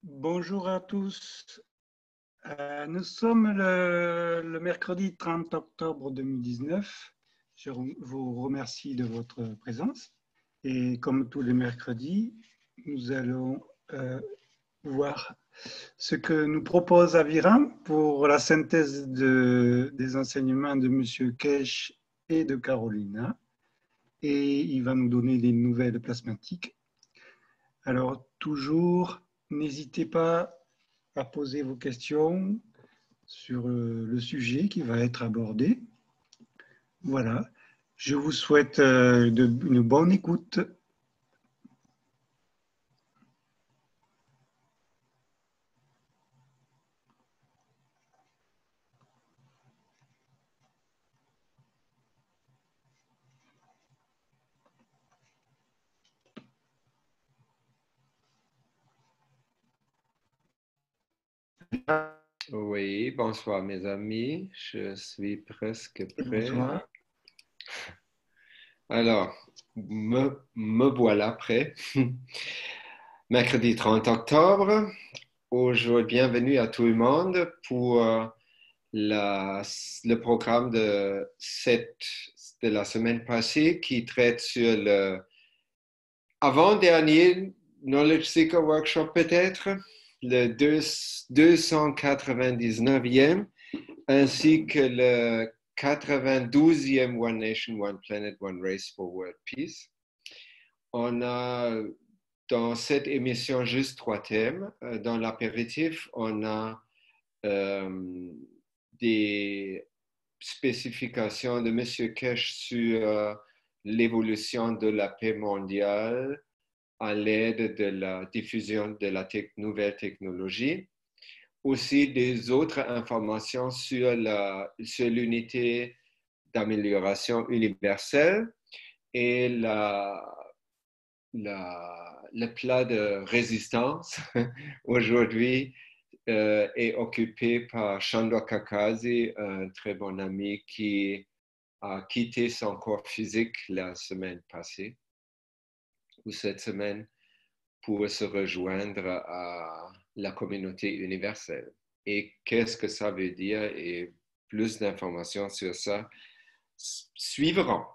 Bonjour à tous. Nous sommes le mercredi 30 octobre 2019. Je vous remercie de votre présence. Et comme tous les mercredis, nous allons voir ce que nous propose Aviram pour la synthèse des enseignements de M. Kesh et de Carolina. Et il va nous donner des nouvelles plasmatiques. Alors, toujours, n'hésitez pas à poser vos questions sur le sujet qui va être abordé. Voilà, je vous souhaite une bonne écoute. Oui, bonsoir mes amis, je suis presque prêt. Bonsoir. Alors, me voilà prêt. Mercredi 30 octobre, aujourd'hui, bienvenue à tout le monde pour le programme de la semaine passée qui traite sur le avant-dernier Knowledge Seeker Workshop peut-être, le 299e, ainsi que le 92e One Nation, One Planet, One Race for World Peace. On a dans cette émission juste 3 thèmes. Dans l'apéritif, on a des spécifications de M. Kesh sur l'évolution de la paix mondiale à l'aide de la diffusion de la nouvelle technologie. Aussi des autres informations sur l'unité d'amélioration universelle et le plat de résistance aujourd'hui est occupé par Chandra Kakazi, un très bon ami qui a quitté son corps physique la semaine passée ou cette semaine pour se rejoindre à la communauté universelle. Et qu'est-ce que ça veut dire? Et plus d'informations sur ça suivront.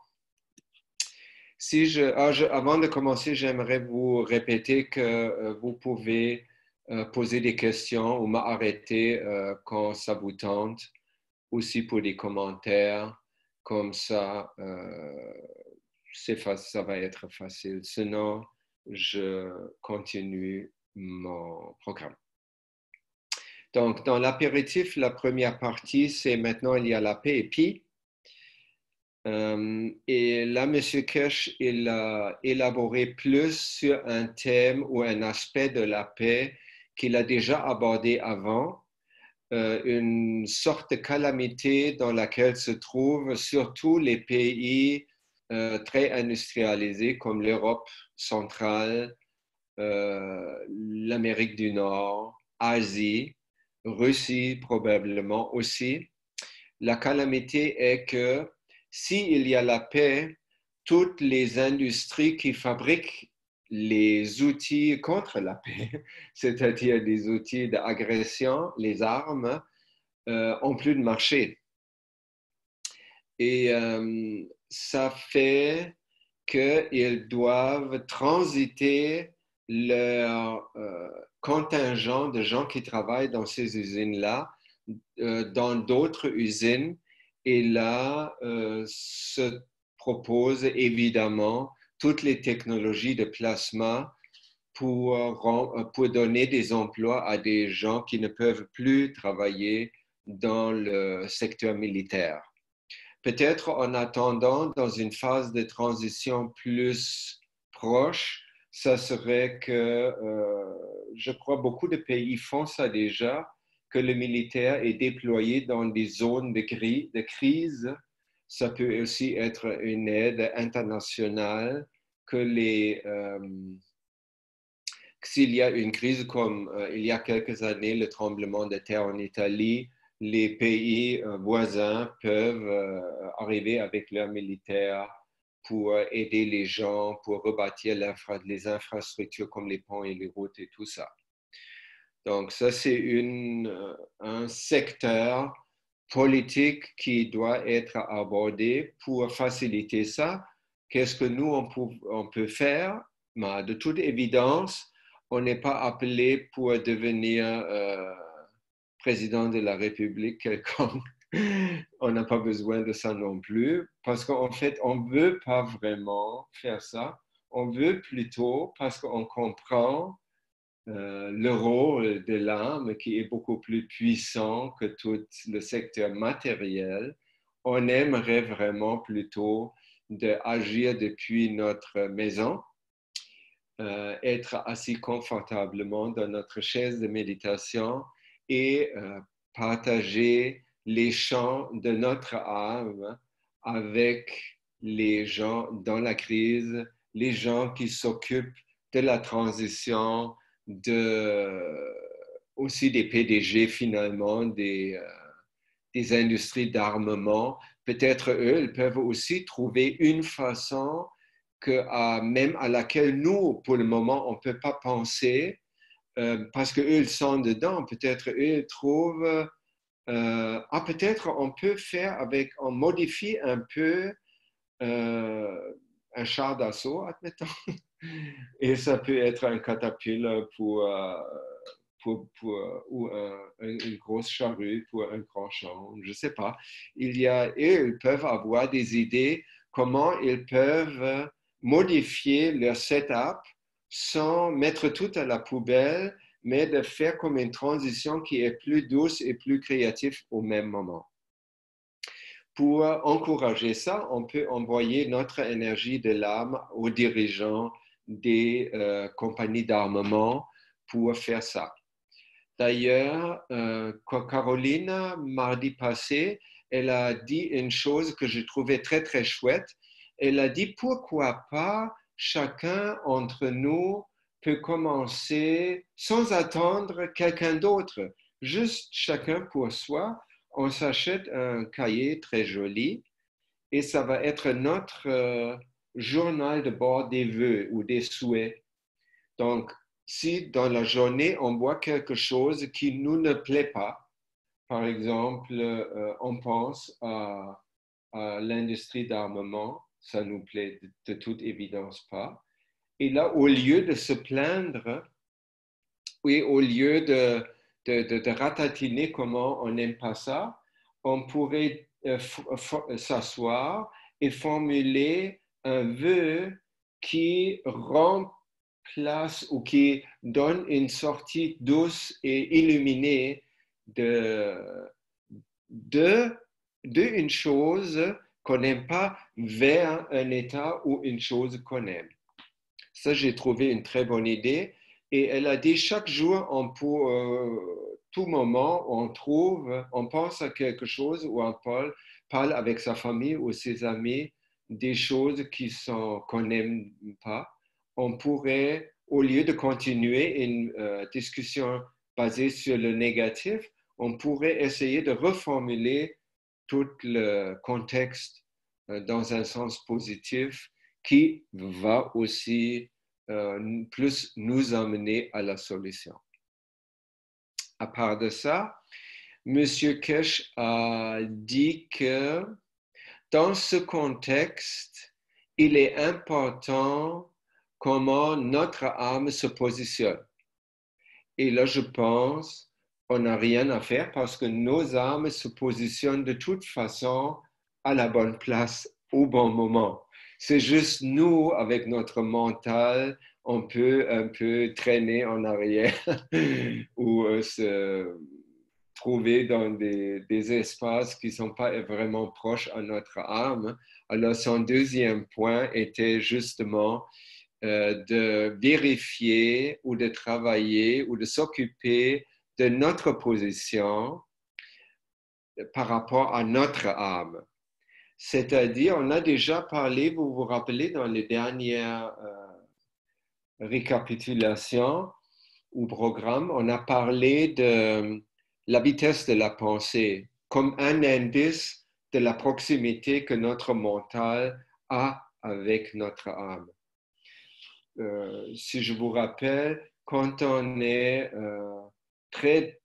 Avant de commencer, j'aimerais vous répéter que vous pouvez poser des questions ou m'arrêter quand ça vous tente, aussi pour des commentaires, comme ça, ça va être facile. Sinon, je continue mon programme. Donc, dans l'apéritif, la première partie, c'est maintenant il y a la paix et puis. Et là, M. Kesh, il a élaboré plus sur un thème ou un aspect de la paix qu'il a déjà abordé avant, une sorte de calamité dans laquelle se trouvent surtout les pays très industrialisés comme l'Europe centrale, l'Amérique du Nord, Asie, Russie probablement aussi. La calamité est que s'il y a la paix, toutes les industries qui fabriquent les outils contre la paix, c'est-à-dire des outils d'agression, les armes, ont plus de marché. Et ça fait qu'ils doivent transiter leur contingent de gens qui travaillent dans ces usines-là, dans d'autres usines. Et là, se propose évidemment toutes les technologies de plasma pour donner des emplois à des gens qui ne peuvent plus travailler dans le secteur militaire. Peut-être en attendant, dans une phase de transition plus proche, ça serait que, je crois, beaucoup de pays font ça déjà, que le militaire est déployé dans des zones de crise. Ça peut aussi être une aide internationale que s'il y a une crise comme il y a quelques années, le tremblement de terre en Italie, les pays voisins peuvent arriver avec leurs militaires pour aider les gens, pour rebâtir les infrastructures comme les ponts et les routes et tout ça. Donc ça, c'est un secteur politique qui doit être abordé pour faciliter ça. Qu'est-ce que nous, on peut faire? Mais de toute évidence, on n'est pas appelé pour devenir président de la République quelconque. On n'a pas besoin de ça non plus, parce qu'en fait, on ne veut pas vraiment faire ça. On veut plutôt, parce qu'on comprend le rôle de l'âme qui est beaucoup plus puissant que tout le secteur matériel, on aimerait vraiment plutôt d'agir depuis notre maison, être assis confortablement dans notre chaise de méditation et partager les chants de notre âme avec les gens dans la crise, les gens qui s'occupent de la transition, aussi des PDG finalement, des industries d'armement. Peut-être eux, ils peuvent aussi trouver une façon même à laquelle nous, pour le moment, on ne peut pas penser, parce qu'eux, ils sont dedans. Peut-être eux, ils trouvent, peut-être on peut faire on modifie un peu un char d'assaut, admettons. Et ça peut être un catapulte ou une grosse charrue pour un grand champ, je ne sais pas. Ils peuvent avoir des idées comment ils peuvent modifier leur setup sans mettre tout à la poubelle, mais de faire comme une transition qui est plus douce et plus créative au même moment. Pour encourager ça, on peut envoyer notre énergie de l'âme aux dirigeants des compagnies d'armement pour faire ça. D'ailleurs, Caroline, mardi passé, elle a dit une chose que je trouvais très, très chouette. Elle a dit, pourquoi pas chacun entre nous peut commencer sans attendre quelqu'un d'autre, juste chacun pour soi. On s'achète un cahier très joli et ça va être notre journal de bord des vœux ou des souhaits. Donc, si dans la journée, on voit quelque chose qui nous ne plaît pas, par exemple, on pense à l'industrie d'armement, ça nous plaît de toute évidence pas. Et là, au lieu de se plaindre, oui, au lieu de ratatiner comment on n'aime pas ça, on pourrait s'asseoir et formuler un vœu qui remplace ou qui donne une sortie douce et illuminée d'une chose qu'on n'aime pas vers un état ou une chose qu'on aime. Ça, j'ai trouvé une très bonne idée. Et elle a dit, chaque jour, tout moment, on pense à quelque chose ou on parle avec sa famille ou ses amis des choses qu'on n'aime pas. On pourrait, au lieu de continuer une discussion basée sur le négatif, on pourrait essayer de reformuler tout le contexte dans un sens positif qui va aussi plus nous amener à la solution. À part de ça, M. Kesh a dit que dans ce contexte, il est important comment notre âme se positionne. Et là, je pense, on n'a rien à faire parce que nos âmes se positionnent de toute façon à la bonne place au bon moment. C'est juste nous, avec notre mental, on peut un peu traîner en arrière ou se trouver dans des espaces qui ne sont pas vraiment proches à notre âme. Alors, son deuxième point était justement de vérifier ou de travailler ou de s'occuper de notre position par rapport à notre âme. C'est-à-dire, on a déjà parlé, vous vous rappelez, dans les dernières récapitulations ou programmes, on a parlé de la vitesse de la pensée comme un indice de la proximité que notre mental a avec notre âme. Si je vous rappelle, quand on est très...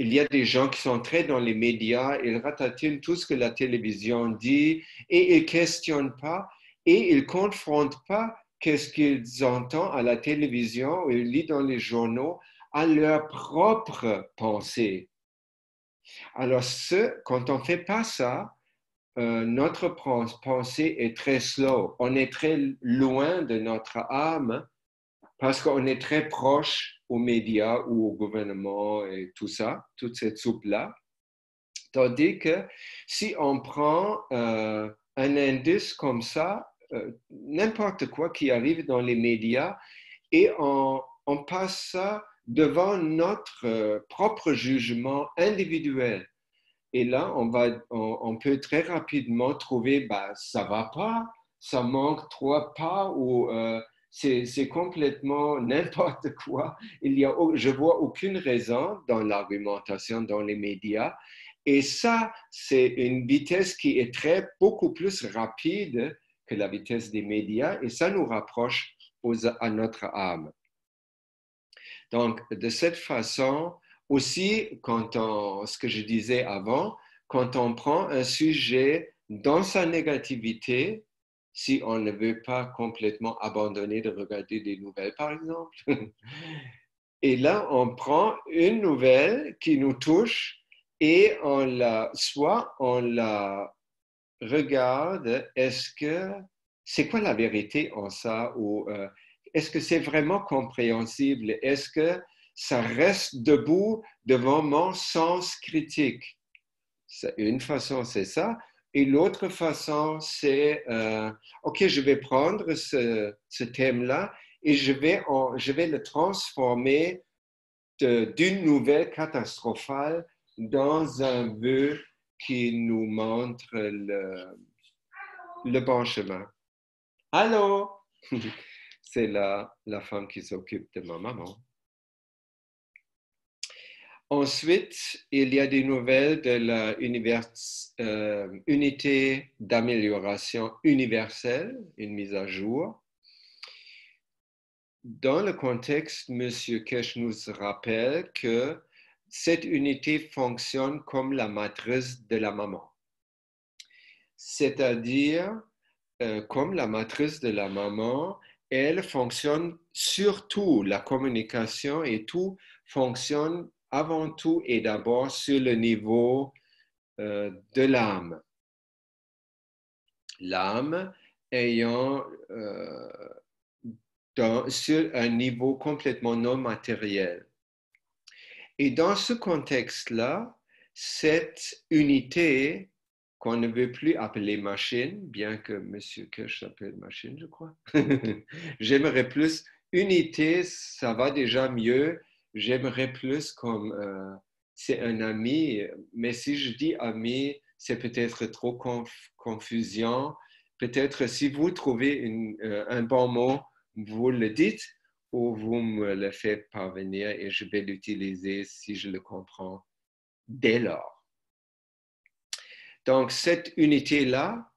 Il y a des gens qui sont très dans les médias, ils ratatinent tout ce que la télévision dit et ils ne questionnent pas et ils ne confrontent pas qu'est-ce qu'ils entendent à la télévision ou ils lisent dans les journaux à leur propre pensée. Alors, quand on ne fait pas ça, notre pensée est très slow. On est très loin de notre âme parce qu'on est très proche aux médias ou au gouvernement et tout ça, toute cette soupe-là. Tandis que si on prend un indice comme ça, n'importe quoi qui arrive dans les médias, et on passe ça devant notre propre jugement individuel. Et là, on peut très rapidement trouver, bah, ça ne va pas, ça manque trois pas ou c'est complètement n'importe quoi. Je vois aucune raison dans l'argumentation dans les médias. Et ça, c'est une vitesse qui est beaucoup plus rapide que la vitesse des médias et ça nous rapproche à notre âme. Donc, de cette façon, aussi, ce que je disais avant, quand on prend un sujet dans sa négativité, si on ne veut pas complètement abandonner de regarder des nouvelles, par exemple, et là, on prend une nouvelle qui nous touche et soit on la regarde, c'est quoi la vérité en ça ou est-ce que c'est vraiment compréhensible? Est-ce que ça reste debout devant mon sens critique? Une façon, c'est ça. Et l'autre façon, c'est, OK, je vais prendre ce thème-là et je vais le transformer d'une nouvelle catastrophale dans un vœu qui nous montre le bon chemin. Allô? C'est la femme qui s'occupe de ma maman. Ensuite, il y a des nouvelles de la unité d'amélioration universelle, une mise à jour. Dans le contexte, M. Kesh nous rappelle que cette unité fonctionne comme la matrice de la maman. C'est-à-dire, comme la matrice de la maman, elle fonctionne surtout, la communication et tout fonctionne avant tout et d'abord sur le niveau de l'âme. L'âme ayant sur un niveau complètement non matériel. Et dans ce contexte-là, cette unité qu'on ne veut plus appeler machine, bien que M. Kirsch s'appelle machine, je crois. J'aimerais plus, unité, ça va déjà mieux. J'aimerais plus comme c'est un ami, mais si je dis ami, c'est peut-être trop confusion. Peut-être si vous trouvez un bon mot, vous le dites ou vous me le faites parvenir et je vais l'utiliser si je le comprends dès lors. Donc, cette unité-là,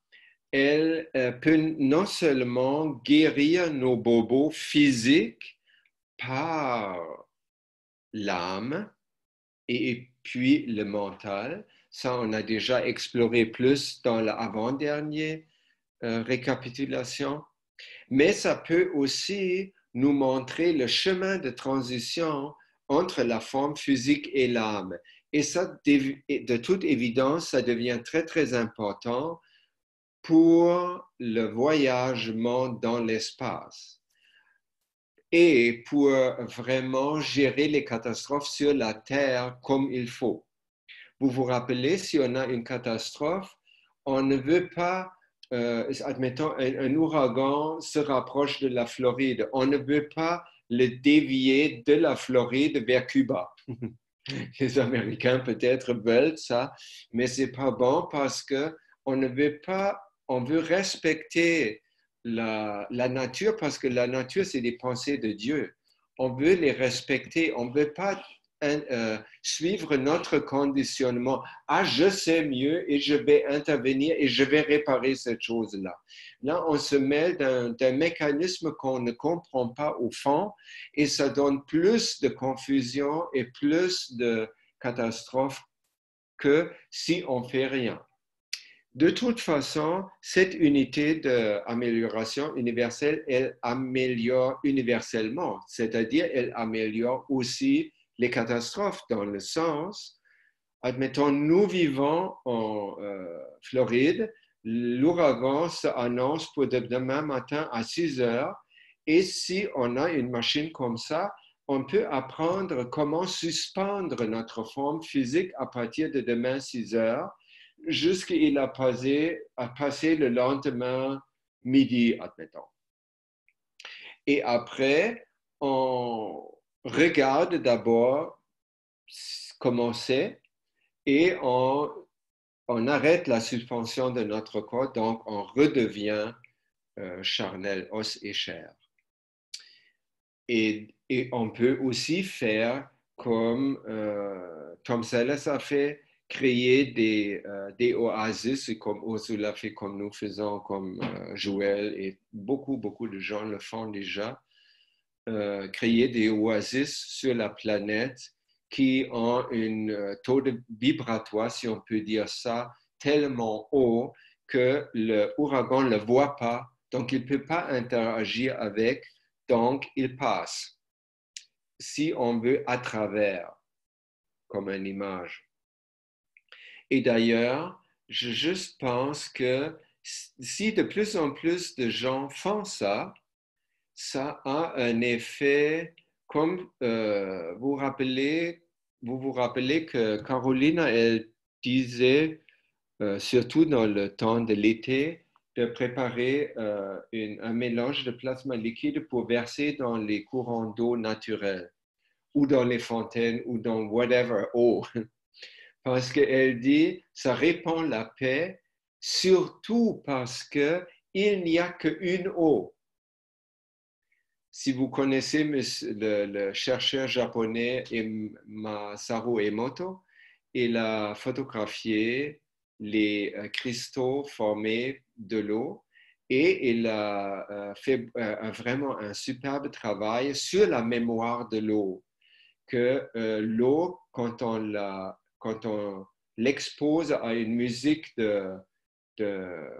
elle peut non seulement guérir nos bobos physiques par l'âme et puis le mental. Ça, on a déjà exploré plus dans l'avant-dernière récapitulation. Mais ça peut aussi nous montrer le chemin de transition entre la forme physique et l'âme. Et ça, de toute évidence, ça devient très, très important pour le voyagement dans l'espace et pour vraiment gérer les catastrophes sur la Terre comme il faut. Vous vous rappelez, si on a une catastrophe, on ne veut pas, admettons, un ouragan se rapproche de la Floride. On ne veut pas le dévier de la Floride vers Cuba. Les Américains peut-être veulent ça, mais c'est pas bon parce que on ne veut pas, on veut respecter la nature parce que la nature, c'est des pensées de Dieu. On veut les respecter, on ne veut pas suivre notre conditionnement. Ah, je sais mieux et je vais intervenir et je vais réparer cette chose-là. Là, on se mêle d'un mécanisme qu'on ne comprend pas au fond et ça donne plus de confusion et plus de catastrophes que si on fait rien. De toute façon, cette unité d'amélioration universelle, elle améliore universellement, c'est-à-dire elle améliore aussi les catastrophes dans le sens, admettons, nous vivons en Floride, l'ouragan s'annonce pour demain matin à 6 heures et si on a une machine comme ça, on peut apprendre comment suspendre notre forme physique à partir de demain 6 heures jusqu'à il a passé le lendemain midi, admettons. Et après, on regarde d'abord comment c'est et on arrête la suspension de notre corps, donc on redevient charnel, os et chair. Et on peut aussi faire comme Tom Selleck a fait, créer des oasis, comme Ursula fait, comme nous faisons, comme Joël, et beaucoup de gens le font déjà, créer des oasis sur la planète qui ont un taux de vibratoire, si on peut dire ça, tellement haut que l'ouragan ne le voit pas, donc il ne peut pas interagir avec, donc il passe. Si on veut à travers, comme une image. Et d'ailleurs, je juste pense que si de plus en plus de gens font ça, ça a un effet comme vous vous rappelez que Carolina, elle disait, surtout dans le temps de l'été, de préparer un mélange de plasma liquide pour verser dans les courants d'eau naturels ou dans les fontaines ou dans whatever eau. Parce qu'elle dit, ça répand la paix, surtout parce qu'il n'y a qu'une eau. Si vous connaissez le chercheur japonais Masaru Emoto, il a photographié les cristaux formés de l'eau et il a fait vraiment un superbe travail sur la mémoire de l'eau. Que l'eau, quand on l'expose à une musique de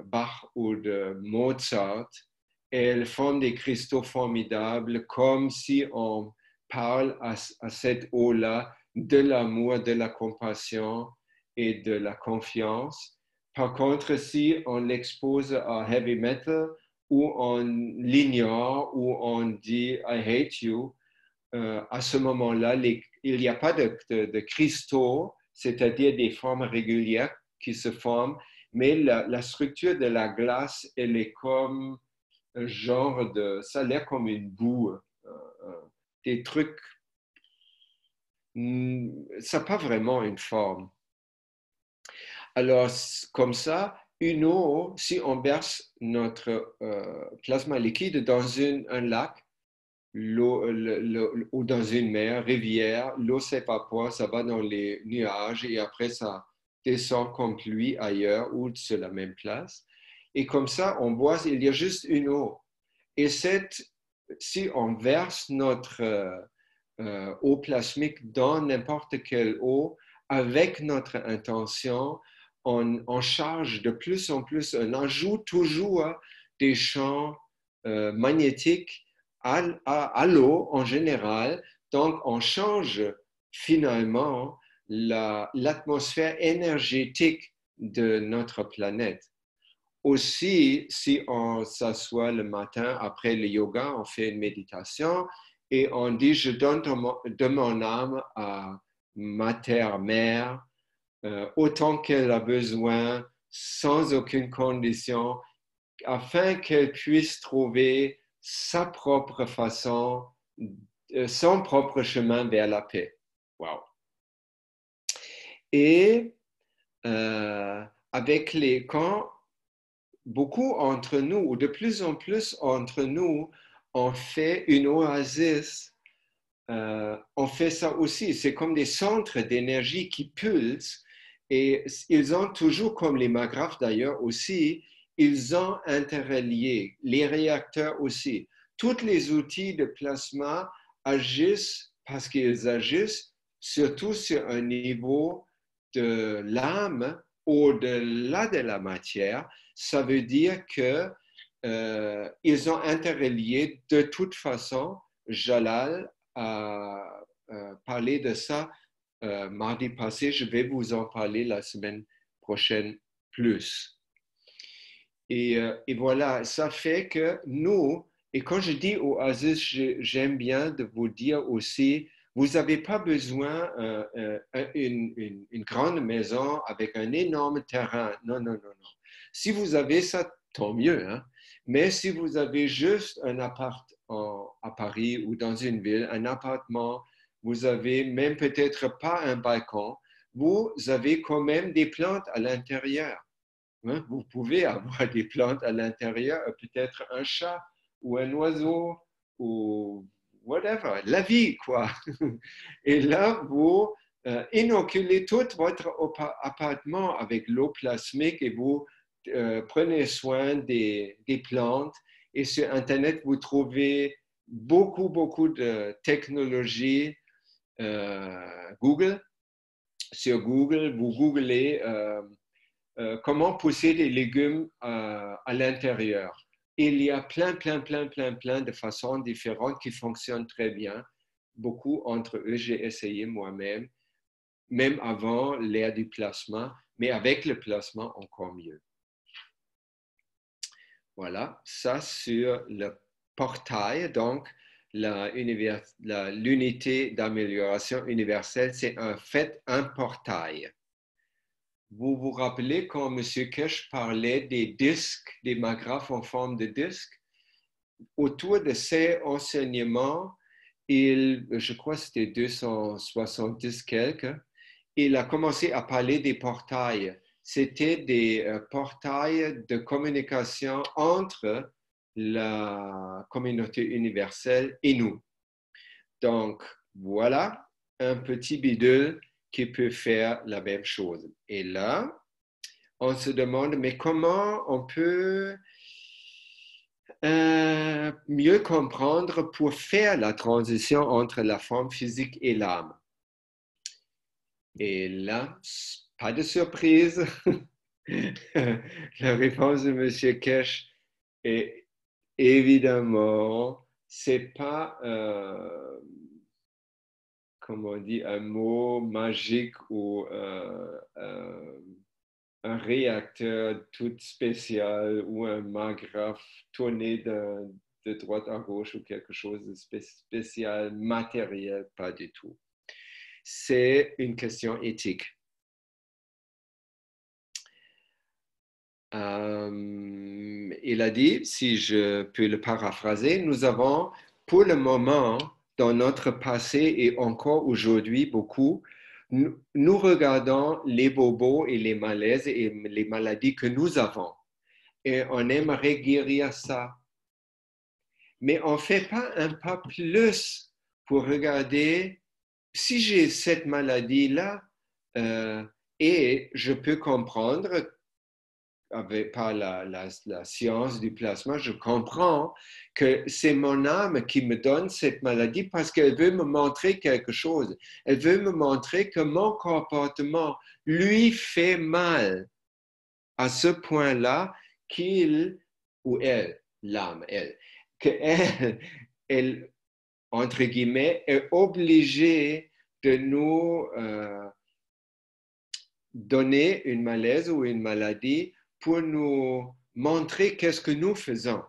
Bach ou de Mozart, elle forme des cristaux formidables, comme si on parle à cette eau-là de l'amour, de la compassion et de la confiance. Par contre, si on l'expose à heavy metal, ou on l'ignore, ou on dit « I hate you », à ce moment-là, il n'y a pas de cristaux, c'est-à-dire des formes régulières qui se forment, mais la structure de la glace, elle est comme un genre ça a l'air comme une boue, des trucs, ça n'a pas vraiment une forme. Alors, comme ça, une eau, si on verse notre plasma liquide dans un lac, l'eau ou dans une mer, rivière, l'eau s'évapore, ça va dans les nuages et après ça descend comme pluie ailleurs ou sur la même place. Et comme ça, on voit, il y a juste une eau. Et si on verse notre eau plasmique dans n'importe quelle eau, avec notre intention, on charge de plus en plus, on ajoute toujours des champs magnétiques à l'eau en général Donc, on change finalement l'atmosphère énergétique de notre planète. Aussi, si on s'assoit le matin après le yoga, on fait une méditation et on dit, je donne de mon âme à ma terre-mère autant qu'elle a besoin, sans aucune condition, afin qu'elle puisse trouver sa propre façon, son propre chemin vers la paix. Wow. Et quand beaucoup entre nous, ou de plus en plus entre nous, on fait une oasis, on fait ça aussi. C'est comme des centres d'énergie qui pulsent et ils ont toujours, comme les magraphes d'ailleurs aussi, ils ont interrelié, les réacteurs aussi. Tous les outils de plasma agissent parce qu'ils agissent surtout sur un niveau de l'âme au-delà de la matière. Ça veut dire que ils ont interrelié de toute façon. Jalal a parlé de ça mardi passé. Je vais vous en parler la semaine prochaine plus. Et voilà, ça fait que nous, et quand je dis oasis, j'aime bien de vous dire aussi, vous n'avez pas besoin d'une grande maison avec un énorme terrain. Non, non, non, non. Si vous avez ça, tant mieux. Hein? Mais si vous avez juste un appart à Paris ou dans une ville, un appartement, vous avez même peut-être pas un balcon, vous avez quand même des plantes à l'intérieur. Hein? Vous pouvez avoir des plantes à l'intérieur, peut-être un chat ou un oiseau ou whatever, la vie, quoi. Et là, vous inoculez tout votre appartement avec l'eau plasmique et vous prenez soin des plantes. Et sur Internet, vous trouvez beaucoup, beaucoup de technologies. Google, sur Google, vous googlez comment pousser des légumes à l'intérieur. Il y a plein de façons différentes qui fonctionnent très bien. Beaucoup entre eux, j'ai essayé moi-même, même avant l'ère du plasma, mais avec le plasma, encore mieux. Voilà, ça sur le portail, donc l'unité d'amélioration universelle, c'est en fait un portail. Vous vous rappelez quand M. Kesh parlait des disques, des magraphes en forme de disque? Autour de ces enseignements, je crois que c'était 270 quelques, il a commencé à parler des portails. C'était des portails de communication entre la communauté universelle et nous. Donc, voilà un petit bidule qui peut faire la même chose. Et là, on se demande, mais comment on peut mieux comprendre pour faire la transition entre la forme physique et l'âme? Et là, pas de surprise, la réponse de M. Kesh est évidemment, c'est pas comme on dit, un mot magique ou un réacteur tout spécial ou un magraphe tourné de droite à gauche ou quelque chose de spécial, matériel, pas du tout. C'est une question éthique. Il a dit, si je peux le paraphraser, nous avons pour le moment, dans notre passé et encore aujourd'hui beaucoup, nous regardons les bobos et les malaises et les maladies que nous avons et on aimerait guérir ça. Mais on ne fait pas un pas plus pour regarder si j'ai cette maladie-là et je peux comprendre par la science du plasma, je comprends que c'est mon âme qui me donne cette maladie parce qu'elle veut me montrer quelque chose. Elle veut me montrer que mon comportement lui fait mal à ce point-là qu'il, ou elle, l'âme, elle, qu'elle entre guillemets, est obligé de nous donner une malaise ou une maladie pour nous montrer qu'est-ce que nous faisons.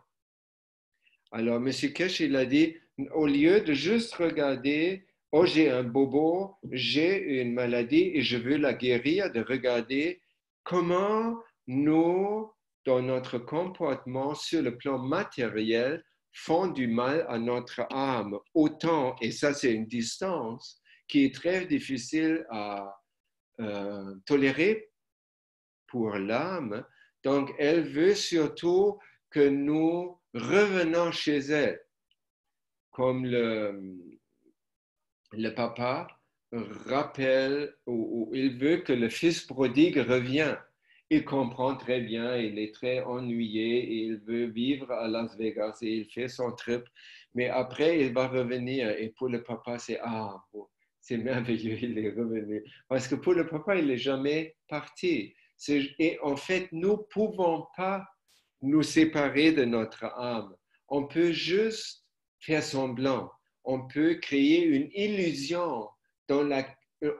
Alors, M. Kesh, il a dit, au lieu de juste regarder, oh, j'ai un bobo, j'ai une maladie et je veux la guérir, de regarder comment nous, dans notre comportement sur le plan matériel, font du mal à notre âme. Autant, et ça c'est une distance qui est très difficile à tolérer pour l'âme. Donc, elle veut surtout que nous revenons chez elle, comme le papa rappelle ou il veut que le fils prodigue revienne. Il comprend très bien, il est très ennuyé, et il veut vivre à Las Vegas et il fait son trip. Mais après, il va revenir et pour le papa, c'est bon, c'est merveilleux, il est revenu. Parce que pour le papa, il n'est jamais parti. Et en fait, nous ne pouvons pas nous séparer de notre âme. On peut juste faire semblant. On peut créer une illusion dans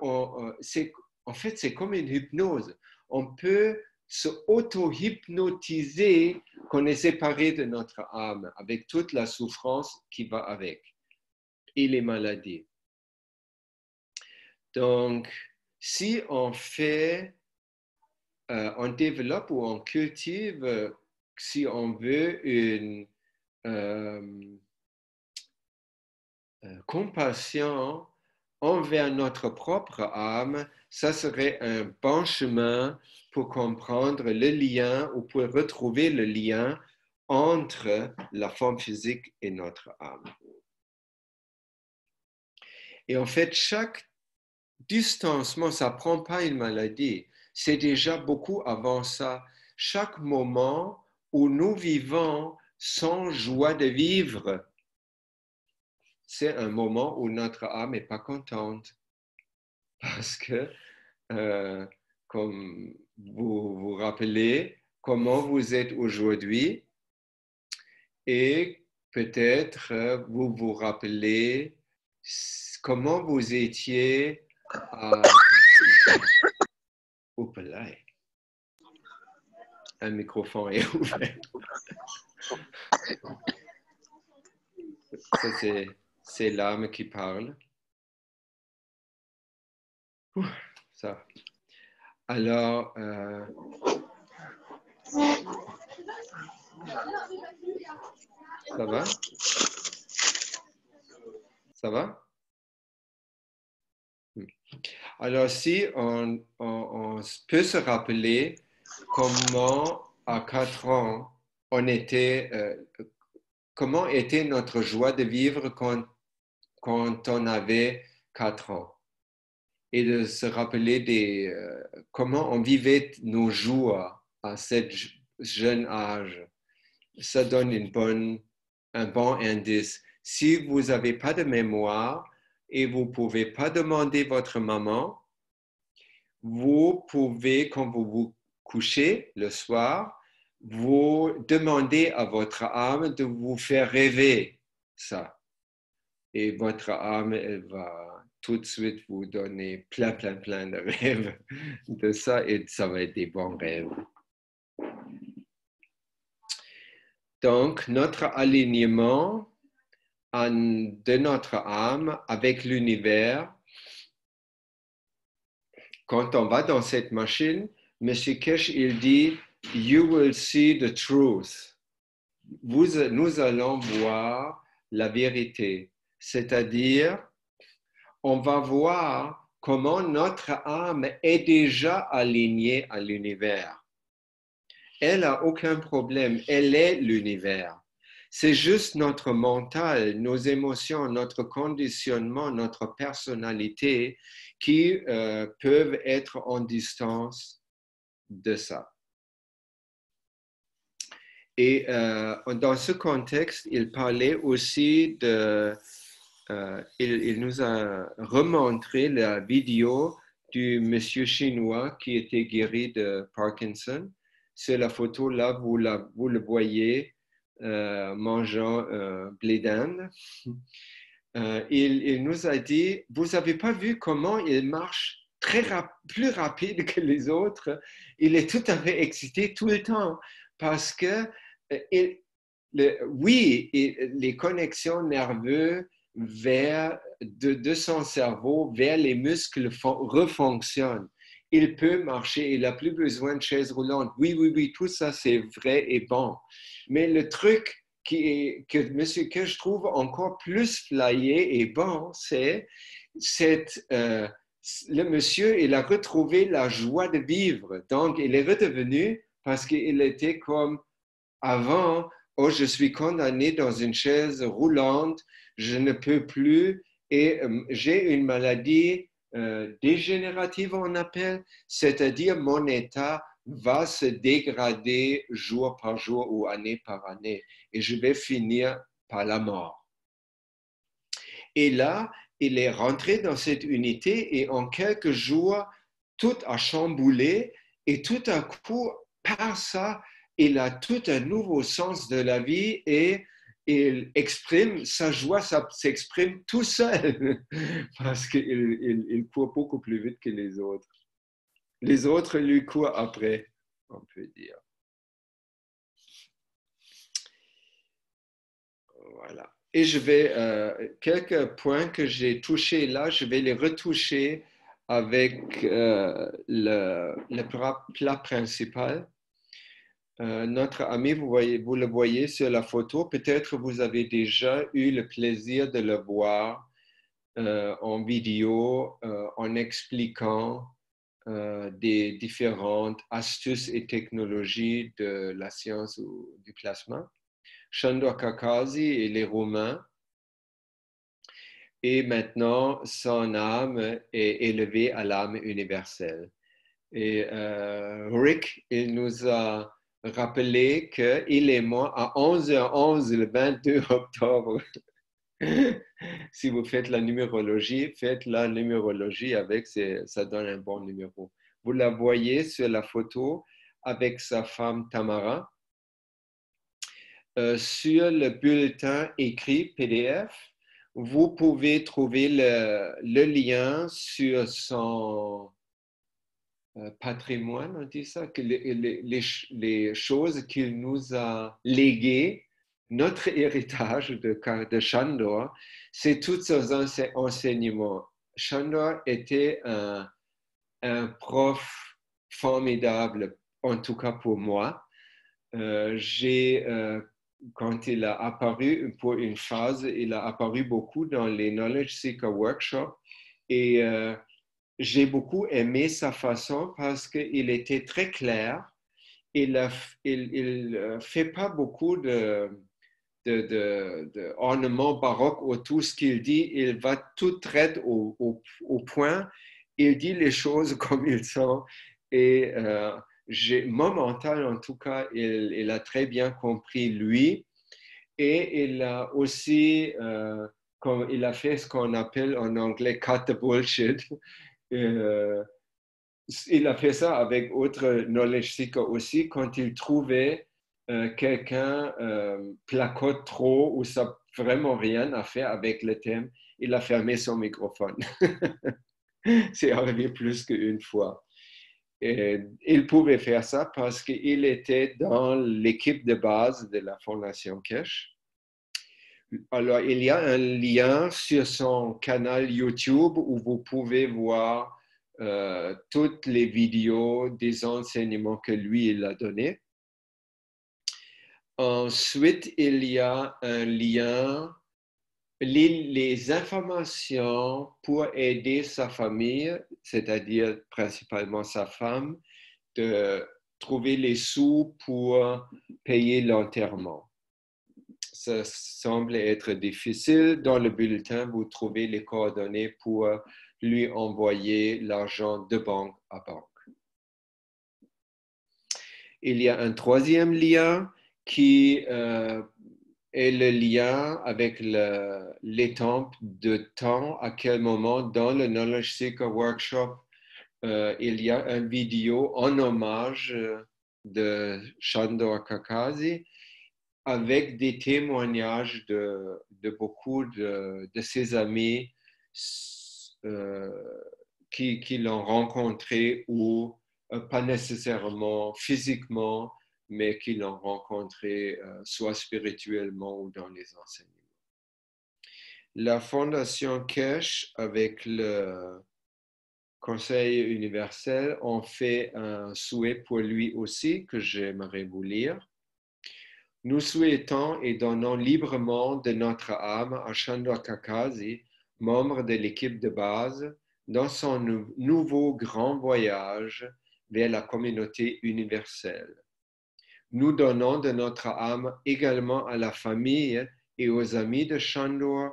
en fait, c'est comme une hypnose. On peut se auto-hypnotiser qu'on est séparé de notre âme avec toute la souffrance qui va avec et les maladies. Donc, si on fait, on développe ou on cultive, si on veut, une compassion envers notre propre âme, ça serait un bon chemin pour comprendre le lien ou pour retrouver le lien entre la forme physique et notre âme. Et en fait, chaque distancement, ça ne prend pas une maladie. C'est déjà beaucoup avant ça. Chaque moment où nous vivons sans joie de vivre, c'est un moment où notre âme n'est pas contente. Parce que, comme vous vous rappelez, comment vous êtes aujourd'hui et peut-être vous vous rappelez comment vous étiez à... Oups là, un microphone est ouvert. Ça, c'est l'âme qui parle. Ça. Alors, ça va? Ça va? Alors, si on peut se rappeler comment à 4 ans, comment était notre joie de vivre quand on avait 4 ans. Et de se rappeler comment on vivait nos joies à cet jeune âge. Ça donne un bon indice. Si vous n'avez pas de mémoire et vous ne pouvez pas demander votre maman, vous pouvez, quand vous vous couchez le soir, vous demandez à votre âme de vous faire rêver ça. Et votre âme, elle va tout de suite vous donner plein de rêves de ça et ça va être des bons rêves. Donc, notre alignement de notre âme avec l'univers, quand on va dans cette machine, M. Kesh, il dit, « You will see the truth ». Nous allons voir la vérité. C'est-à-dire, on va voir comment notre âme est déjà alignée à l'univers. Elle n'a aucun problème, elle est l'univers. C'est juste notre mental, nos émotions, notre conditionnement, notre personnalité qui peuvent être en distance de ça. Et dans ce contexte, il parlait aussi il nous a remontré la vidéo du monsieur chinois qui était guéri de Parkinson. C'est la photo là, vous le voyez mangeant blé d'Inde. il nous a dit, vous n'avez pas vu comment il marche plus rapide que les autres. Il est tout à fait excité tout le temps parce que, oui, les connexions nerveuses de son cerveau vers les muscles refonctionnent. Il peut marcher, il n'a plus besoin de chaise roulante. Oui, oui, oui, tout ça c'est vrai et bon. Mais le truc que je trouve encore plus flyé et bon, c'est le monsieur, il a retrouvé la joie de vivre. Donc, il est redevenu parce qu'il était comme avant, oh, je suis condamné dans une chaise roulante, je ne peux plus et j'ai une maladie dégénérative, on appelle, c'est-à-dire mon état va se dégrader jour par jour ou année par année et je vais finir par la mort. Et là, il est rentré dans cette unité et en quelques jours, tout a chamboulé et tout à coup, par ça, il a tout un nouveau sens de la vie et il exprime sa joie, ça s'exprime tout seul parce qu'il court beaucoup plus vite que les autres. Les autres lui courent après, on peut dire. Voilà. Et je vais, quelques points que j'ai touchés là, je vais les retoucher avec le plat principal. Notre ami, vous le voyez sur la photo, peut-être vous avez déjà eu le plaisir de le voir en vidéo en expliquant des différentes astuces et technologies de la science ou du plasma. Sándor Károsi et les Romains. Et maintenant, son âme est élevée à l'âme universelle. Et Rick, il nous a rappelé qu'il est mort à 11h11 le 22 octobre. Si vous faites la numérologie, faites la numérologie avec, ça donne un bon numéro. Vous la voyez sur la photo avec sa femme Tamara. Sur le bulletin écrit PDF, vous pouvez trouver le lien sur son patrimoine, on dit ça, que les choses qu'il nous a léguées, notre héritage de Sándor, c'est tous ses enseignements. Sándor était un prof formidable, en tout cas pour moi. Quand il a apparu pour une phase, il a apparu beaucoup dans les Knowledge Seeker Workshops et j'ai beaucoup aimé sa façon parce qu'il était très clair. Il ne fait pas beaucoup d'ornements baroques autour. Ce qu'il dit, il va tout traiter au point. Il dit les choses comme ils sont et mon mental, en tout cas, il a très bien compris lui. Et il a aussi, il a fait ce qu'on appelle en anglais cut the bullshit. Il a fait ça avec autres knowledge seekers aussi quand il trouvait quelqu'un placote trop ou ça n'a vraiment rien à faire avec le thème, il a fermé son microphone. C'est arrivé plus qu'une fois. Et il pouvait faire ça parce qu'il était dans l'équipe de base de la Fondation Keshe. Alors, il y a un lien sur son canal YouTube où vous pouvez voir toutes les vidéos des enseignements que lui, il a donnés. Ensuite, il y a un lien, les informations pour aider sa famille, c'est-à-dire principalement sa femme, de trouver les sous pour payer l'enterrement. Ça semble être difficile. Dans le bulletin, vous trouvez les coordonnées pour lui envoyer l'argent de banque à banque. Il y a un troisième lien qui est le lien avec l'étampe de temps, à quel moment dans le Knowledge Seeker Workshop, il y a une vidéo en hommage de Sándor Károsi. avec des témoignages de beaucoup de ses amis qui l'ont rencontré ou pas nécessairement physiquement, mais qui l'ont rencontré soit spirituellement ou dans les enseignements. La Fondation Keshe, avec le Conseil universel, ont fait un souhait pour lui aussi que j'aimerais vous lire. Nous souhaitons et donnons librement de notre âme à Chandra Kakazi, membre de l'équipe de base, dans son nouveau grand voyage vers la communauté universelle. Nous donnons de notre âme également à la famille et aux amis de Chandra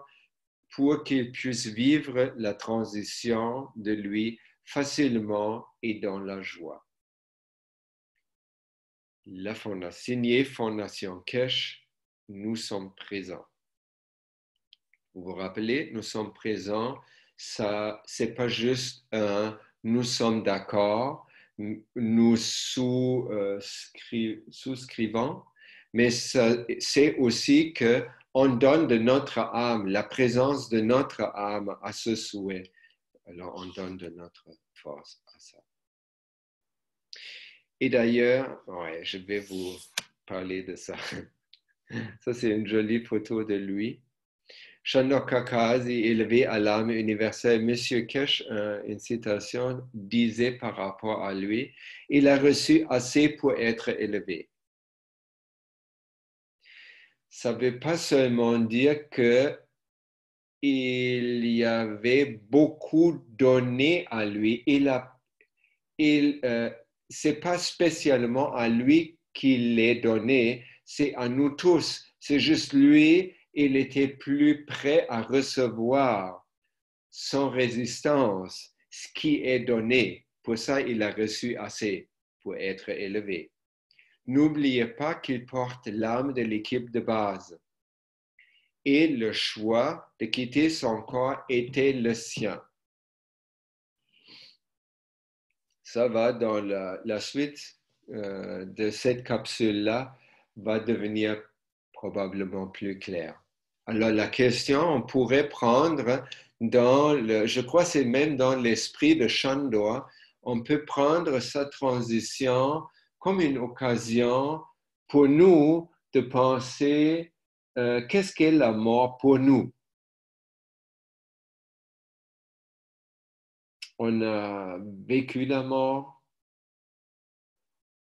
pour qu'ils puissent vivre la transition de lui facilement et dans la joie. La fondation, signée Fondation Keshe, nous sommes présents. Vous vous rappelez, nous sommes présents, ça, c'est pas juste un nous sommes d'accord, nous souscrivons, mais c'est aussi que on donne de notre âme, la présence de notre âme à ce souhait. Alors, on donne de notre force à ça. Et d'ailleurs, ouais, je vais vous parler de ça. Ça, c'est une jolie photo de lui. Chandra Kakazi, élevé à l'âme universelle, Monsieur Keshe, une citation, disait par rapport à lui, il a reçu assez pour être élevé. Ça ne veut pas seulement dire que il y avait beaucoup donné à lui. C'est pas spécialement à lui qu'il l'est donné, c'est à nous tous. C'est juste lui, il était plus prêt à recevoir sans résistance ce qui est donné. Pour ça, il a reçu assez pour être élevé. N'oubliez pas qu'il porte l'âme de l'équipe de base. Et le choix de quitter son corps était le sien. Ça va dans la suite de cette capsule-là, va devenir probablement plus clair. Alors la question, on pourrait prendre je crois que c'est même dans l'esprit de Chandra, on peut prendre sa transition comme une occasion pour nous de penser qu'est-ce qu'est la mort pour nous. On a vécu la mort.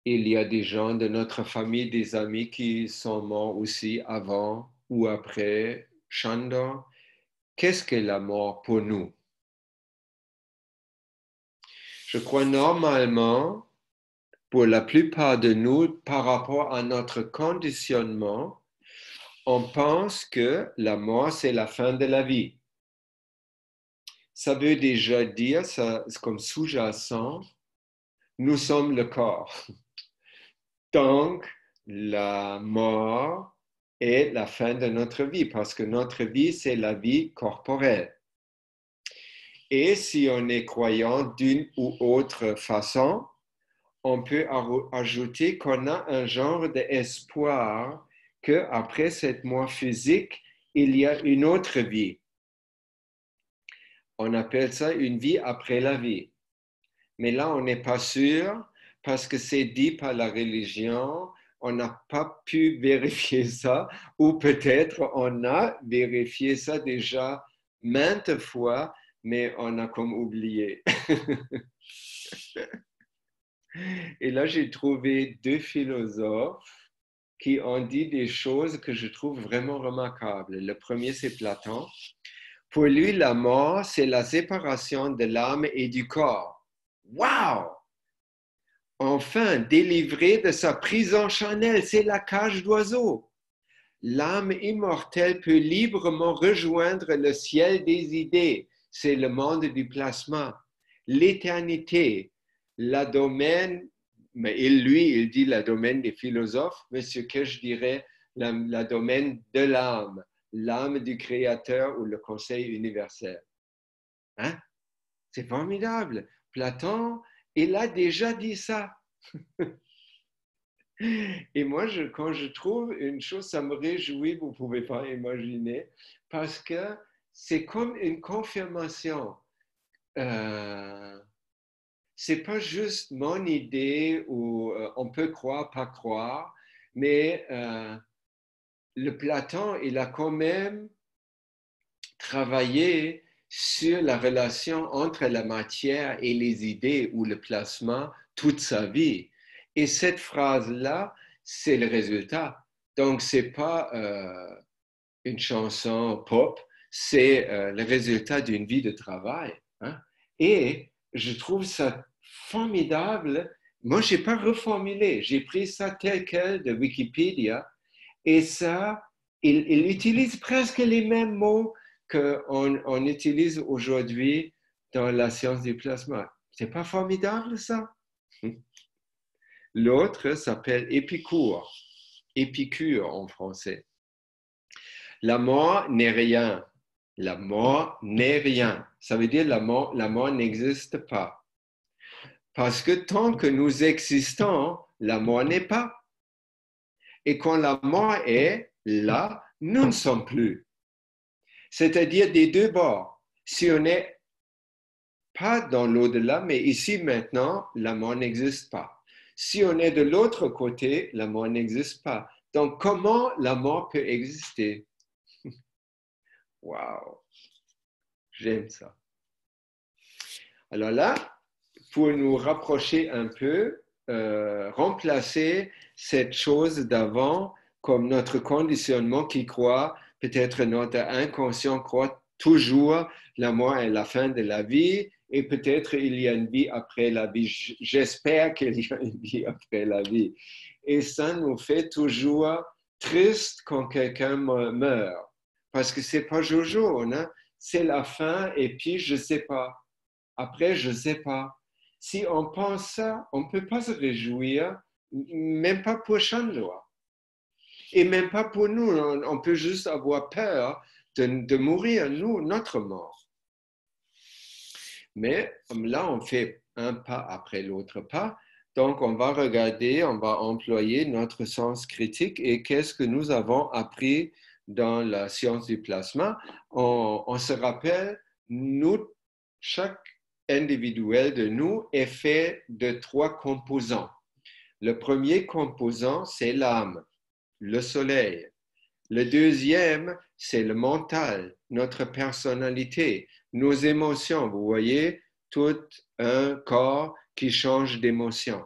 Il y a des gens de notre famille, des amis qui sont morts aussi avant ou après Chandra. Qu'est-ce que la mort pour nous? Je crois normalement, pour la plupart de nous, par rapport à notre conditionnement, on pense que la mort, c'est la fin de la vie. Ça veut déjà dire, ça, comme sous-jacent, nous sommes le corps. Donc, la mort est la fin de notre vie, parce que notre vie, c'est la vie corporelle. Et si on est croyant d'une ou autre façon, on peut ajouter qu'on a un genre d'espoir qu'après cette mort physique, il y a une autre vie. On appelle ça une vie après la vie. Mais là, on n'est pas sûr parce que c'est dit par la religion, on n'a pas pu vérifier ça, ou peut-être on a vérifié ça déjà maintes fois, mais on a comme oublié. Et là, j'ai trouvé deux philosophes qui ont dit des choses que je trouve vraiment remarquables. Le premier, c'est Platon. Pour lui, la mort, c'est la séparation de l'âme et du corps. Wow! Enfin, délivré de sa prison charnelle, c'est la cage d'oiseau. L'âme immortelle peut librement rejoindre le ciel des idées, c'est le monde du plasma. L'éternité, la domaine, mais il dit la domaine des philosophes, mais ce que je dirais, la domaine de l'âme du Créateur ou le Conseil universel. Hein? C'est formidable. Platon, il a déjà dit ça. Et moi, quand je trouve une chose, ça me réjouit, vous ne pouvez pas imaginer, parce que c'est comme une confirmation. C'est pas juste mon idée où on peut croire, pas croire, mais le Platon, il a quand même travaillé sur la relation entre la matière et les idées ou le placement toute sa vie. Et cette phrase-là, c'est le résultat. Donc, c'est pas une chanson pop, c'est le résultat d'une vie de travail. Hein? Et je trouve ça formidable. Moi, je n'ai pas reformulé, j'ai pris ça tel quel de Wikipédia et ça, il utilise presque les mêmes mots qu'on utilise aujourd'hui dans la science du plasma. C'est pas formidable ça? L'autre s'appelle Épicure, Épicure en français. La mort n'est rien. La mort n'est rien. Ça veut dire la mort n'existe pas. Parce que tant que nous existons, la mort n'est pas. Et quand la mort est là, nous ne sommes plus. C'est-à-dire des deux bords. Si on n'est pas dans l'au-delà, mais ici maintenant, la mort n'existe pas. Si on est de l'autre côté, la mort n'existe pas. Donc, comment la mort peut exister? Wow, j'aime ça. Alors là, pour nous rapprocher un peu, remplacer cette chose d'avant comme notre conditionnement qui croit, peut-être notre inconscient croit toujours la mort est la fin de la vie et peut-être il y a une vie après la vie. J'espère qu'il y a une vie après la vie. Et ça nous fait toujours triste quand quelqu'un meurt parce que c'est pas jojo, hein? C'est la fin et puis je sais pas. Après, je sais pas. Si on pense ça, on ne peut pas se réjouir, même pas pour Chandler. Et même pas pour nous. On peut juste avoir peur de mourir, nous, notre mort. Mais là, on fait un pas après l'autre pas. Donc, on va regarder, on va employer notre sens critique et qu'est-ce que nous avons appris dans la science du plasma. On se rappelle, nous, chaque individuel de nous est fait de 3 composants. Le premier composant, c'est l'âme, le soleil. Le deuxième, c'est le mental, notre personnalité, nos émotions. Vous voyez, tout un corps qui change d'émotion.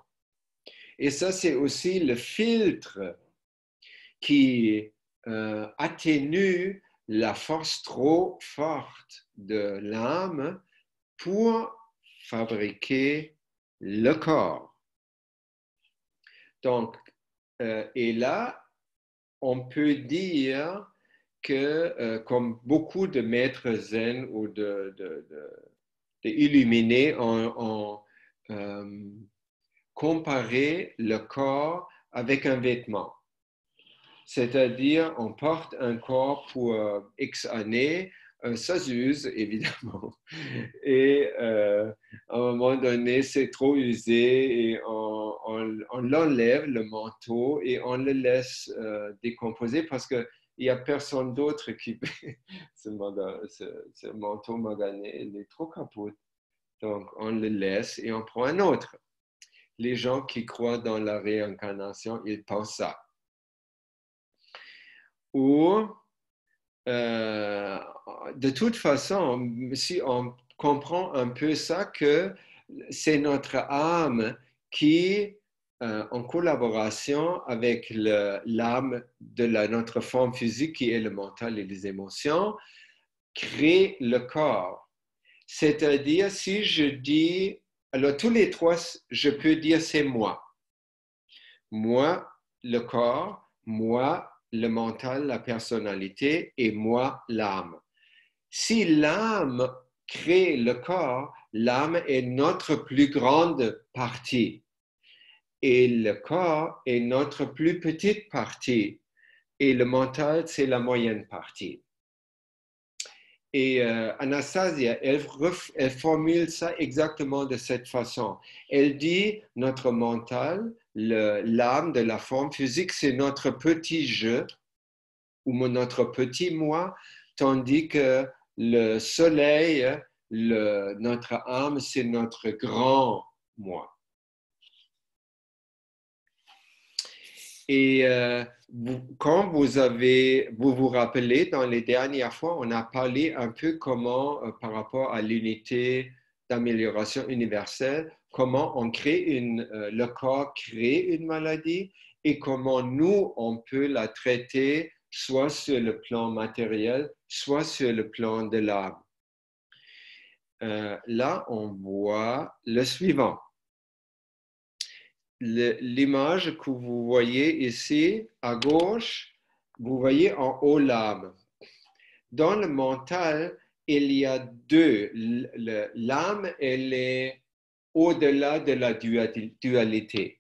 Et ça, c'est aussi le filtre qui atténue la force trop forte de l'âme pour fabriquer le corps. Donc, et là, on peut dire que, comme beaucoup de maîtres zen ou d'illuminés ont comparé le corps avec un vêtement. C'est-à-dire, on porte un corps pour X années, ça s'use, évidemment. Et à un moment donné, c'est trop usé et on l'enlève, le manteau, et on le laisse décomposer parce qu'il n'y a personne d'autre qui... ce manteau magané, il est trop capot. Donc, on le laisse et on prend un autre. Les gens qui croient dans la réincarnation, ils pensent ça. Ou, de toute façon, si on comprend un peu ça, que c'est notre âme qui, en collaboration avec l'âme de notre forme physique, qui est le mental et les émotions, crée le corps. C'est-à-dire, si je dis, alors tous les 3, je peux dire c'est moi. Moi, le corps, moi, le mental, la personnalité et moi, l'âme. Si l'âme crée le corps, l'âme est notre plus grande partie et le corps est notre plus petite partie et le mental, c'est la moyenne partie. Et Anastasia, elle formule ça exactement de cette façon. Elle dit, notre mental, l'âme de la forme physique, c'est notre petit jeu ou notre petit moi, tandis que le soleil, notre âme, c'est notre grand moi. Et quand vous vous rappelez, dans les dernières fois, on a parlé un peu comment, par rapport à l'unité d'amélioration universelle, comment on crée le corps crée une maladie et comment nous, on peut la traiter soit sur le plan matériel, soit sur le plan de l'âme. Là, on voit le suivant. L'image que vous voyez ici à gauche, vous voyez en haut l'âme. Dans le mental, il y a deux. L'âme, elle est au-delà de la dualité.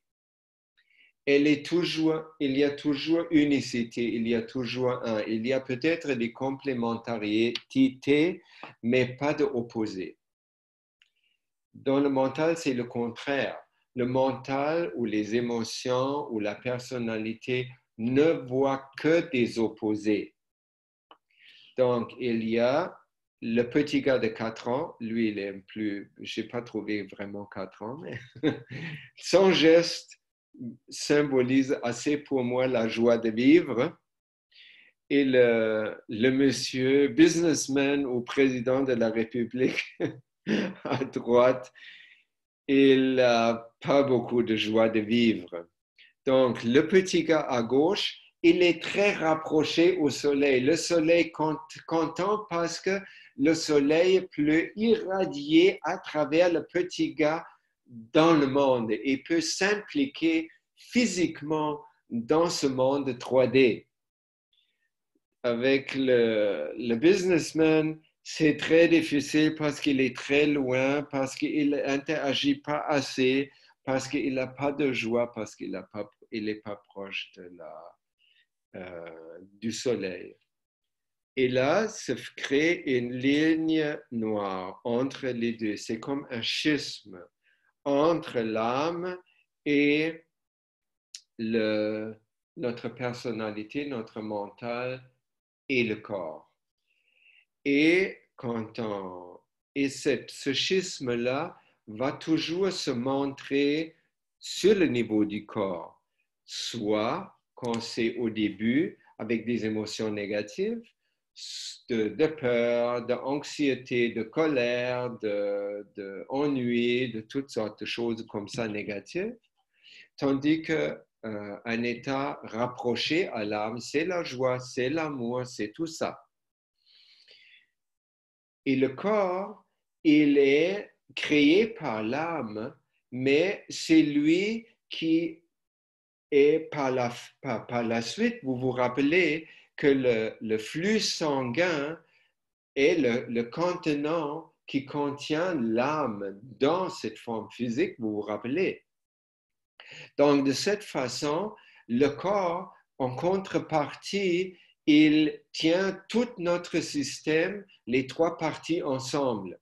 Il y a toujours unicité, il y a toujours un. Il y a peut-être des complémentarités, mais pas d'opposés. Dans le mental, c'est le contraire. Le mental ou les émotions ou la personnalité ne voient que des opposés. Donc, il y a le petit gars de 4 ans, lui, il est plus, je n'ai pas trouvé vraiment 4 ans, mais son geste symbolise assez pour moi la joie de vivre. Et le monsieur businessman ou président de la République à droite, il n'a pas beaucoup de joie de vivre. Donc, le petit gars à gauche, il est très rapproché au soleil. Le soleil content parce que le soleil peut irradier à travers le petit gars dans le monde et peut s'impliquer physiquement dans ce monde 3D. Avec le businessman, c'est très difficile parce qu'il est très loin, parce qu'il n'interagit pas assez, parce qu'il n'a pas de joie, parce qu'il n'est pas proche du soleil. Et là, se crée une ligne noire entre les deux. C'est comme un schisme entre l'âme et notre personnalité, notre mental et le corps. Et ce schisme-là va toujours se montrer sur le niveau du corps, soit quand c'est au début avec des émotions négatives, de peur, d'anxiété, de colère, d'ennui, de toutes sortes de choses comme ça négatives, tandis qu'un état rapproché à l'âme, c'est la joie, c'est l'amour, c'est tout ça. Et le corps, il est créé par l'âme, mais c'est lui qui est par la suite, vous vous rappelez que le flux sanguin est le contenant qui contient l'âme dans cette forme physique, vous vous rappelez. Donc, de cette façon, le corps, en contrepartie, il tient tout notre système, les trois parties ensemble.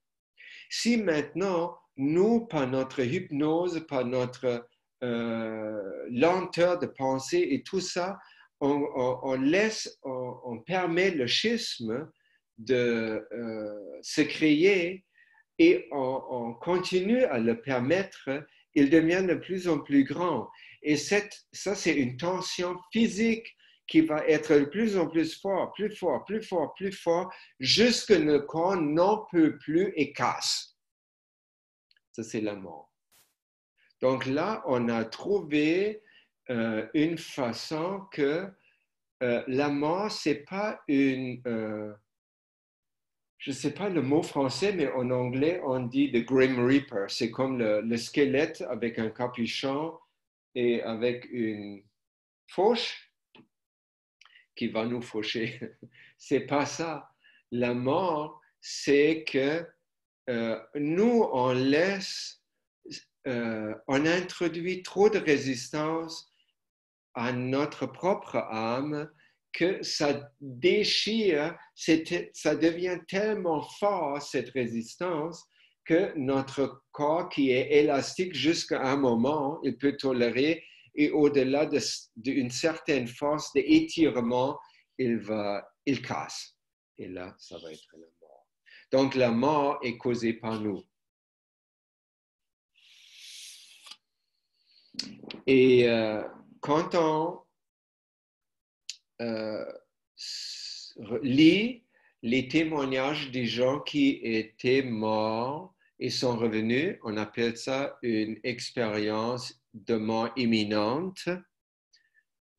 Si maintenant, nous, par notre hypnose, par notre lenteur de pensée et tout ça, on permet le schisme de se créer et on continue à le permettre, il devient de plus en plus grand. Et ça, c'est une tension physique qui va être de plus en plus fort, plus fort, plus fort, plus fort, jusque le corps n'en peut plus et casse. Ça, c'est la mort. Donc là, on a trouvé une façon que la mort, c'est pas une... je ne sais pas le mot français, mais en anglais, on dit the Grim Reaper. C'est comme le squelette avec un capuchon et avec une fauche qui va nous faucher. C'est pas ça. La mort, c'est que nous, on introduit trop de résistance à notre propre âme que ça déchire, ça devient tellement fort, cette résistance, que notre corps qui est élastique jusqu'à un moment, il peut tolérer, et au-delà d'une certaine force d'étirement, il casse. Et là, ça va être la mort. Donc, la mort est causée par nous. Et quand on lit les témoignages des gens qui étaient morts et sont revenus, on appelle ça une expérience de mort imminente,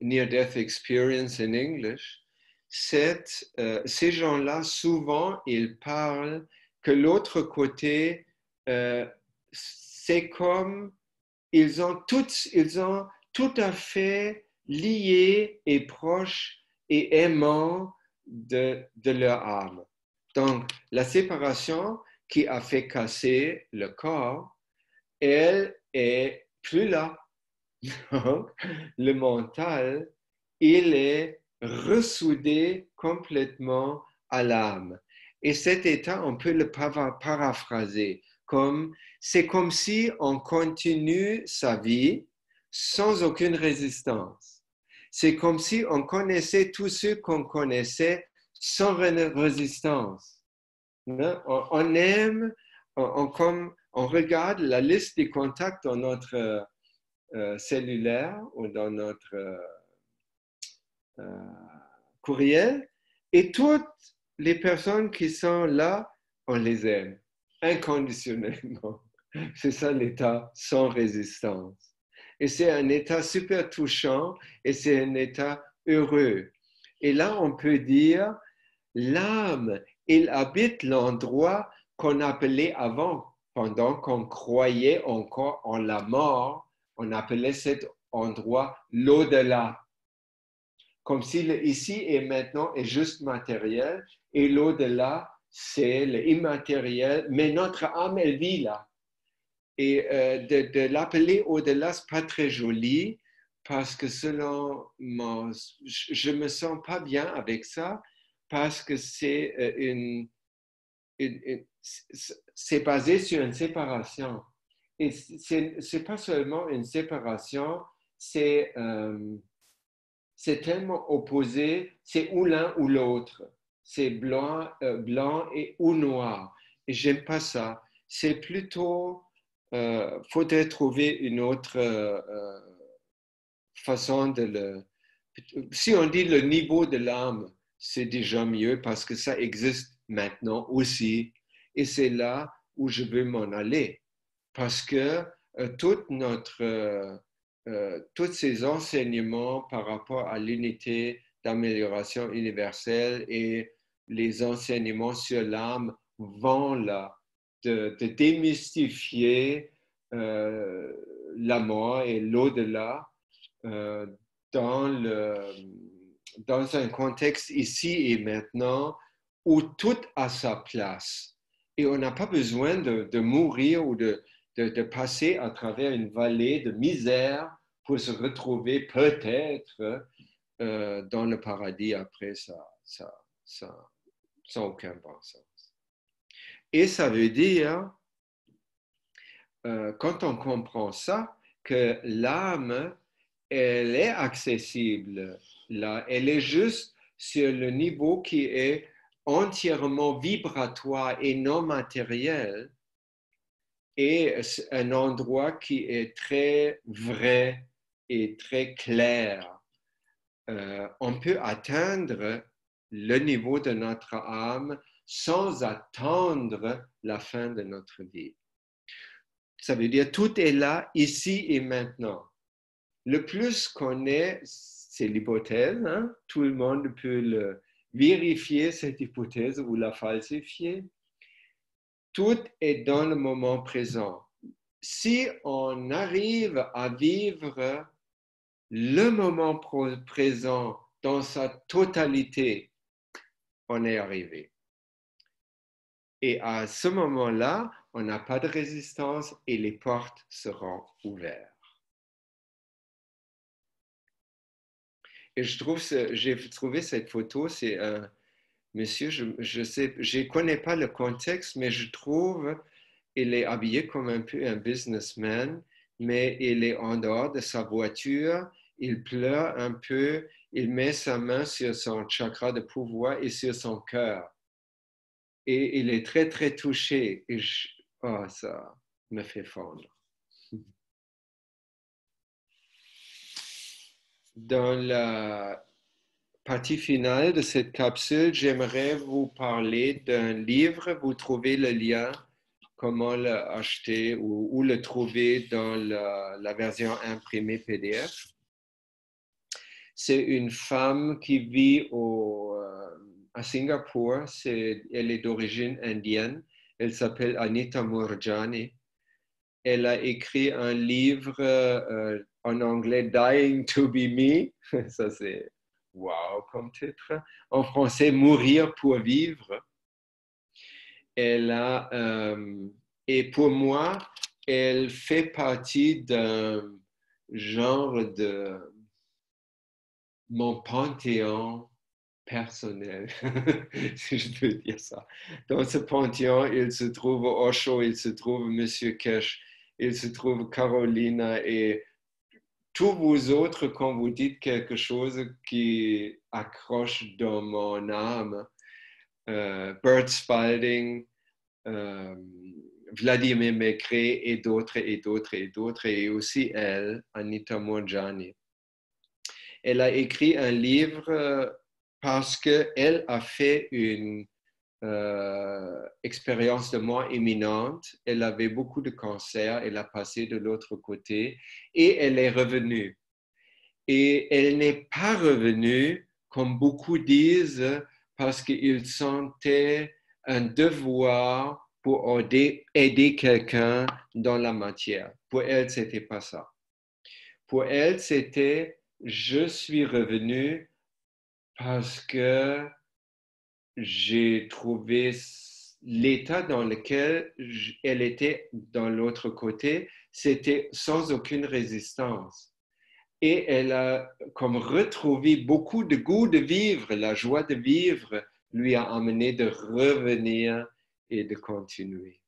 near-death experience in English. Ces gens-là, souvent, ils parlent que l'autre côté, c'est comme ils ont tout à fait liés et proches et aimants de leur âme. Donc, la séparation qui a fait casser le corps, elle est plus là. Donc, le mental, il est ressoudé complètement à l'âme. Et cet état, on peut le paraphraser comme, c'est comme si on continue sa vie sans aucune résistance. C'est comme si on connaissait tous ceux qu'on connaissait sans résistance. On aime, on regarde la liste des contacts dans notre cellulaire ou dans notre courriel, et toutes les personnes qui sont là, on les aime inconditionnellement. C'est ça l'état sans résistance. Et c'est un état super touchant et c'est un état heureux. Et là, on peut dire, l'âme, il habite l'endroit qu'on appelait avant, pendant qu'on croyait encore en la mort, on appelait cet endroit l'au-delà. Comme si le ici et maintenant est juste matériel et l'au-delà, c'est l'immatériel, mais notre âme, elle vit là. Et de l'appeler au-delà, ce n'est pas très joli parce que selon moi, je ne me sens pas bien avec ça parce que c'est c'est basé sur une séparation. Et ce n'est pas seulement une séparation, c'est tellement opposé, c'est ou l'un ou l'autre. C'est blanc et ou noir. Et j'aime pas ça. C'est plutôt, faudrait trouver une autre façon de le... Si on dit le niveau de l'âme, c'est déjà mieux parce que ça existe maintenant aussi. Et c'est là où je veux m'en aller. Parce que tous ces enseignements par rapport à l'unité d'amélioration universelle et les enseignements sur l'âme vont là de démystifier la mort et l'au-delà dans un contexte ici et maintenant où tout a sa place. Et on n'a pas besoin de mourir ou de passer à travers une vallée de misère pour se retrouver peut-être dans le paradis après. Ça n'a aucun bon sens. Et ça veut dire, quand on comprend ça, que l'âme, elle est accessible là, elle est juste sur le niveau qui est entièrement vibratoire et non matériel, et un endroit qui est très vrai et très clair. On peut atteindre le niveau de notre âme sans attendre la fin de notre vie. Ça veut dire tout est là, ici et maintenant. Le plus qu'on est, c'est l'hypothèse, hein? Tout le monde peut vérifier cette hypothèse ou la falsifier. Tout est dans le moment présent. Si on arrive à vivre le moment présent dans sa totalité, on est arrivé. Et à ce moment-là, on n'a pas de résistance et les portes seront ouvertes. et j'ai trouvé cette photo, c'est un monsieur, je connais pas le contexte, mais je trouve il est habillé comme un peu un businessman, mais il est en dehors de sa voiture, il pleure un peu, il met sa main sur son chakra de pouvoir et sur son cœur. Et il est très, très touché. Et ça me fait fondre. Dans la partie finale de cette capsule, j'aimerais vous parler d'un livre. Vous trouvez le lien, comment l'acheter ou où le trouver dans la version imprimée PDF. C'est une femme qui vit à Singapour. Elle est d'origine indienne. Elle s'appelle Anita Moorjani. Elle a écrit un livre en anglais, Dying to be Me. Ça, c'est wow comme titre. En français, Mourir pour vivre. Et pour moi, elle fait partie d'un genre de mon panthéon personnel, si je peux dire ça. Dans ce panthéon, il se trouve Osho, il se trouve Monsieur Kesh, il se trouve Carolina et tous vous autres, quand vous dites quelque chose qui accroche dans mon âme, Bert Spalding, Vladimir Maigret et d'autres et d'autres et d'autres, et aussi elle, Anita Moorjani. Elle a écrit un livre parce qu'elle a fait une expérience de mort imminente. Elle avait beaucoup de cancer, elle a passé de l'autre côté et elle est revenue. Et elle n'est pas revenue, comme beaucoup disent, parce qu'ils sentaient un devoir pour aider quelqu'un dans la matière. Pour elle, ce n'était pas ça. Pour elle, c'était je suis revenu parce que j'ai trouvé l'état dans lequel elle était dans l'autre côté, c'était sans aucune résistance. Et elle a comme retrouvé beaucoup de goût de vivre, la joie de vivre lui a amené de revenir et de continuer.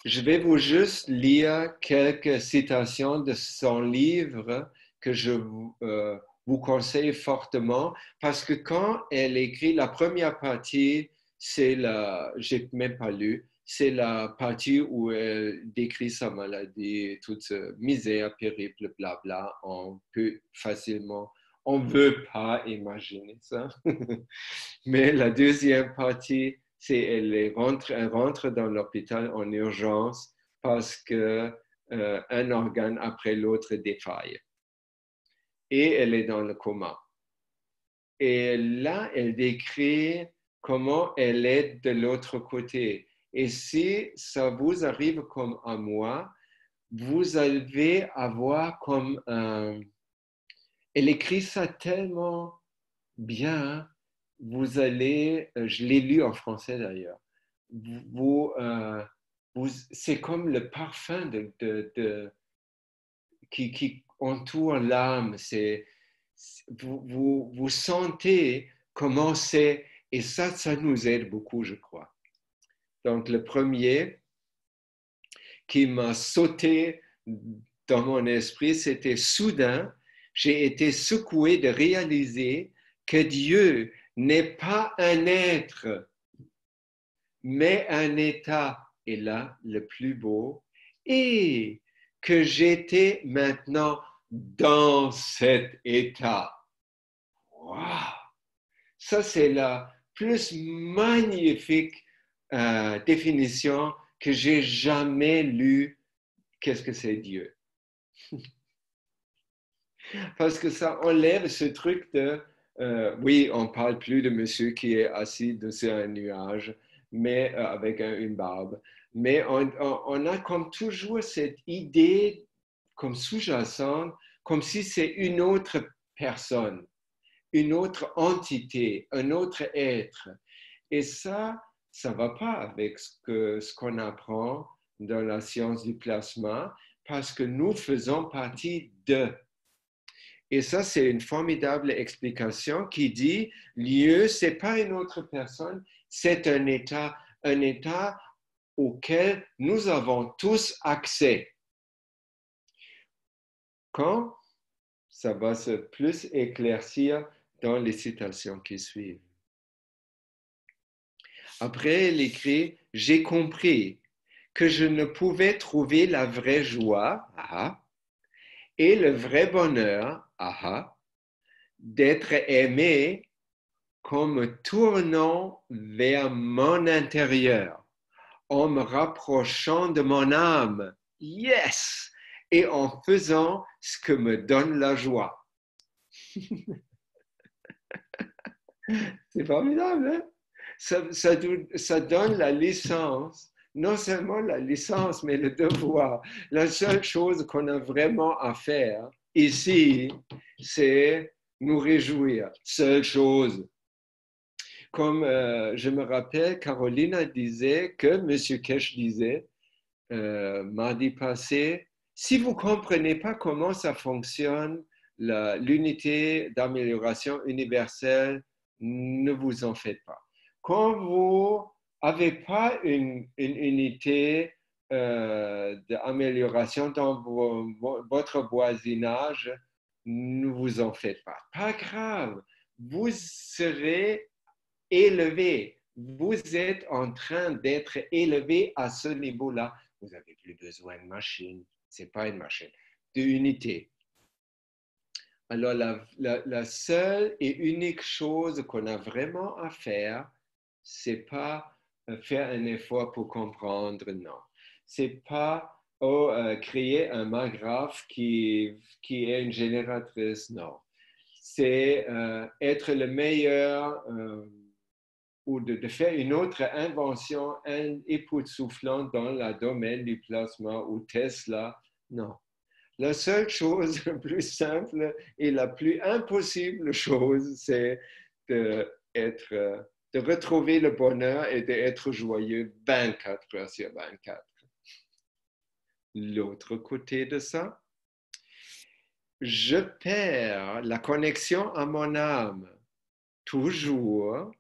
Je vais vous juste lire quelques citations de son livre que je vous conseille fortement parce que quand elle écrit la première partie, j'ai même pas lu, c'est la partie où elle décrit sa maladie, toute sa misère, périple, blabla. On peut facilement, on veut pas imaginer ça. Mais la deuxième partie, elle rentre dans l'hôpital en urgence parce que un organe après l'autre défaille. Et elle est dans le coma. Et là, elle décrit comment elle est de l'autre côté. Et si ça vous arrive comme à moi, vous allez avoir comme un... Elle écrit ça tellement bien. Vous allez, je l'ai lu en français d'ailleurs, c'est comme le parfum qui entoure l'âme. Vous sentez comment c'est, et ça nous aide beaucoup, je crois. Donc, le premier qui m'a sauté dans mon esprit, c'était soudain, j'ai été secoué de réaliser que Dieu n'est pas un être, mais un état, et là, le plus beau, et que j'étais maintenant dans cet état. Wow! Ça, c'est la plus magnifique définition que j'ai jamais lue. Qu'est-ce que c'est Dieu? Parce que ça enlève ce truc de, oui, on parle plus de monsieur qui est assis sur un nuage, mais avec une barbe. Mais on a comme toujours cette idée comme sous-jacente, comme si c'est une autre personne, une autre entité, un autre être. Et ça ne va pas avec ce qu'on apprend dans la science du plasma, parce que nous faisons partie de. Et ça, c'est une formidable explication qui dit, Dieu, ce n'est pas une autre personne, c'est un état auquel nous avons tous accès. Quand ça va se plus éclaircir dans les citations qui suivent. Après, il écrit, j'ai compris que je ne pouvais trouver la vraie joie et le vrai bonheur d'être aimé comme tournant vers mon intérieur, en me rapprochant de mon âme. Yes! Et en faisant ce que me donne la joie. C'est formidable, hein? Ça donne la licence, non seulement la licence, mais le devoir. La seule chose qu'on a vraiment à faire ici, c'est nous réjouir. Seule chose. Comme je me rappelle, Carolina disait que M. Kesh disait, mardi passé, si vous ne comprenez pas comment ça fonctionne, l'unité d'amélioration universelle, ne vous en faites pas. Quand vous n'avez pas une unité d'amélioration dans votre voisinage, ne vous en faites pas. Pas grave, vous serez élevé. Vous êtes en train d'être élevé à ce niveau-là. Vous n'avez plus besoin de machine. Ce n'est pas une machine, d'unité. Alors, la seule et unique chose qu'on a vraiment à faire, ce n'est pas faire un effort pour comprendre, non. Ce n'est pas créer un maggraphe qui est une génératrice, non. C'est être le meilleur ou de faire une autre invention, un époustouflant dans le domaine du plasma ou Tesla, non. La seule chose la plus simple et la plus impossible chose, c'est de retrouver le bonheur et d'être joyeux 24 heures sur 24. L'autre côté de ça, je perds la connexion à mon âme toujours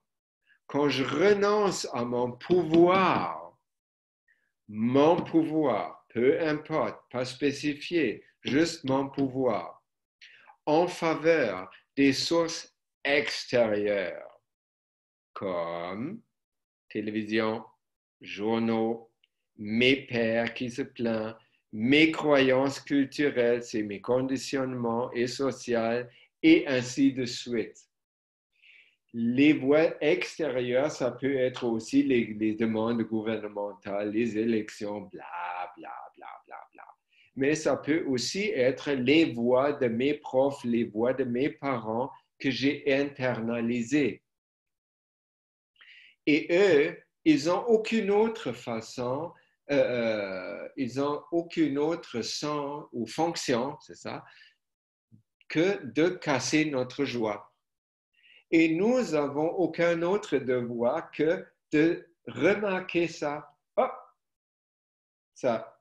quand je renonce à mon pouvoir, peu importe, pas spécifié, juste mon pouvoir, en faveur des sources extérieures, comme télévision, journaux, mes pères qui se plaignent, mes croyances culturelles, c'est mes conditionnements et sociaux, et ainsi de suite. Les voies extérieures, ça peut être aussi les demandes gouvernementales, les élections, bla, bla, bla, bla, bla. Mais ça peut aussi être les voix de mes profs, les voix de mes parents que j'ai internalisées. Et eux, ils n'ont aucune autre façon, ils n'ont aucune autre sens ou fonction, c'est ça, que de casser notre joie. Et nous n'avons aucun autre devoir que de remarquer ça. Oh, ça,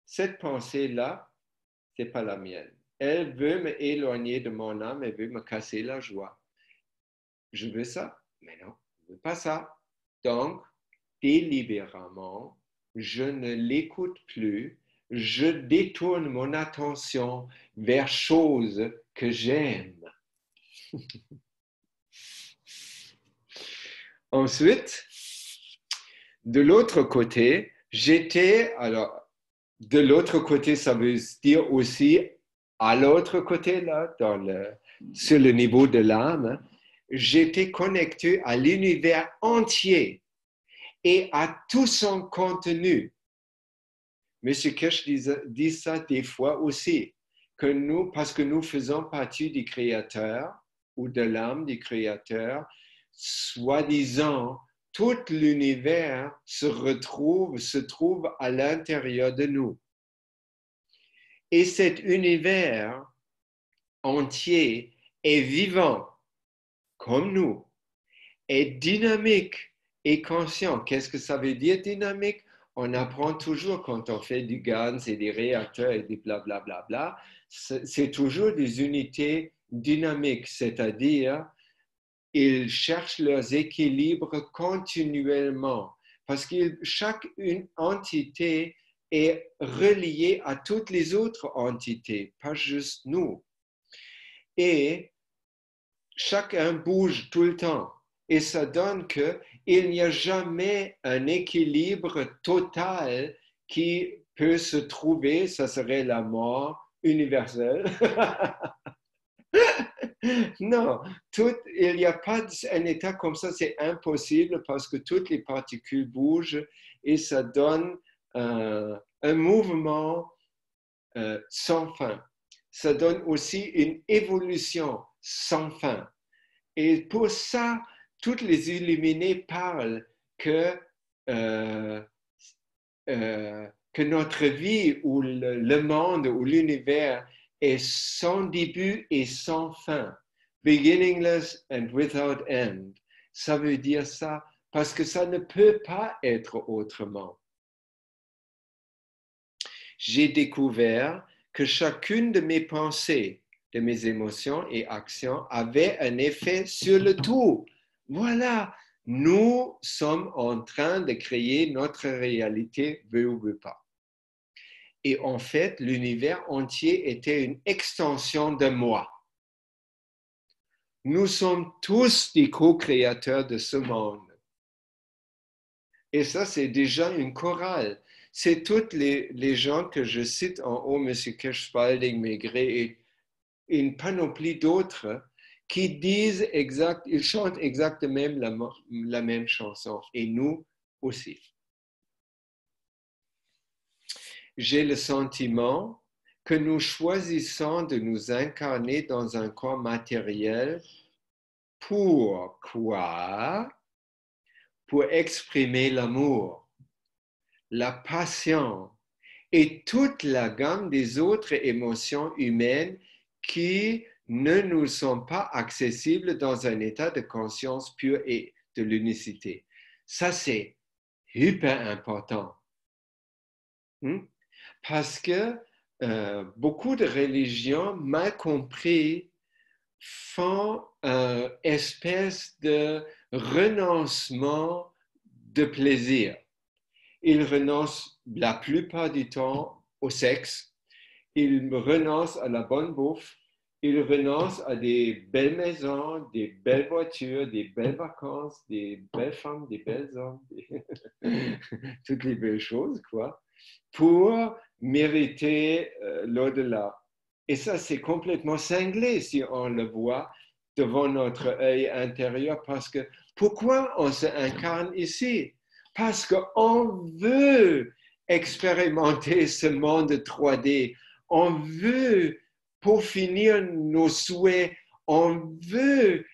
cette pensée-là, ce n'est pas la mienne. Elle veut m'éloigner de mon âme, elle veut me casser la joie. Je veux ça, mais non, je ne veux pas ça. Donc, délibérément, je ne l'écoute plus, je détourne mon attention vers choses que j'aime. Ensuite, de l'autre côté, de l'autre côté, ça veut dire aussi à l'autre côté, là, sur le niveau de l'âme, j'étais connecté à l'univers entier et à tout son contenu. M. Kesh dit ça des fois aussi, que nous, parce que nous faisons partie du Créateur ou de l'âme du Créateur, soi-disant, tout l'univers se trouve à l'intérieur de nous. Et cet univers entier est vivant, comme nous, est dynamique et conscient. Qu'est-ce que ça veut dire dynamique? On apprend toujours quand on fait du GANs et des réacteurs et des blablabla. C'est toujours des unités dynamiques, c'est-à-dire ils cherchent leurs équilibres continuellement parce que chaque entité est reliée à toutes les autres entités, pas juste nous. Et chacun bouge tout le temps. Et ça donne qu'il n'y a jamais un équilibre total qui peut se trouver, ça serait la mort universelle. Non, il n'y a pas un état comme ça, c'est impossible parce que toutes les particules bougent et ça donne un mouvement sans fin. Ça donne aussi une évolution sans fin. Et pour ça, toutes les illuminés parlent que notre vie ou le monde ou l'univers est sans début et sans fin. Beginningless and without end. Ça veut dire ça parce que ça ne peut pas être autrement. J'ai découvert que chacune de mes pensées, de mes émotions et actions avait un effet sur le tout. Voilà, nous sommes en train de créer notre réalité, veut ou veut pas. Et en fait, l'univers entier était une extension de moi. Nous sommes tous des co-créateurs de ce monde. Et ça, c'est déjà une chorale. C'est toutes les gens que je cite en haut, M. Kirschwalding, Maigret et une panoplie d'autres qui disent ils chantent exactement la même chanson. Et nous aussi. J'ai le sentiment que nous choisissons de nous incarner dans un corps matériel. Pourquoi? Pour exprimer l'amour, la passion et toute la gamme des autres émotions humaines qui ne nous sont pas accessibles dans un état de conscience pure et de l'unicité. Ça, c'est hyper important. Parce que beaucoup de religions mal comprises font une espèce de renoncement de plaisir. Ils renoncent la plupart du temps au sexe, ils renoncent à la bonne bouffe, ils renoncent à des belles maisons, des belles voitures, des belles vacances, des belles femmes, des belles hommes, toutes les belles choses, quoi, pour mériter l'au-delà. Et ça, c'est complètement cinglé si on le voit devant notre œil intérieur, parce que pourquoi on s'incarne ici? Parce qu'on veut expérimenter ce monde 3D, on veut peaufiner nos souhaits, on veut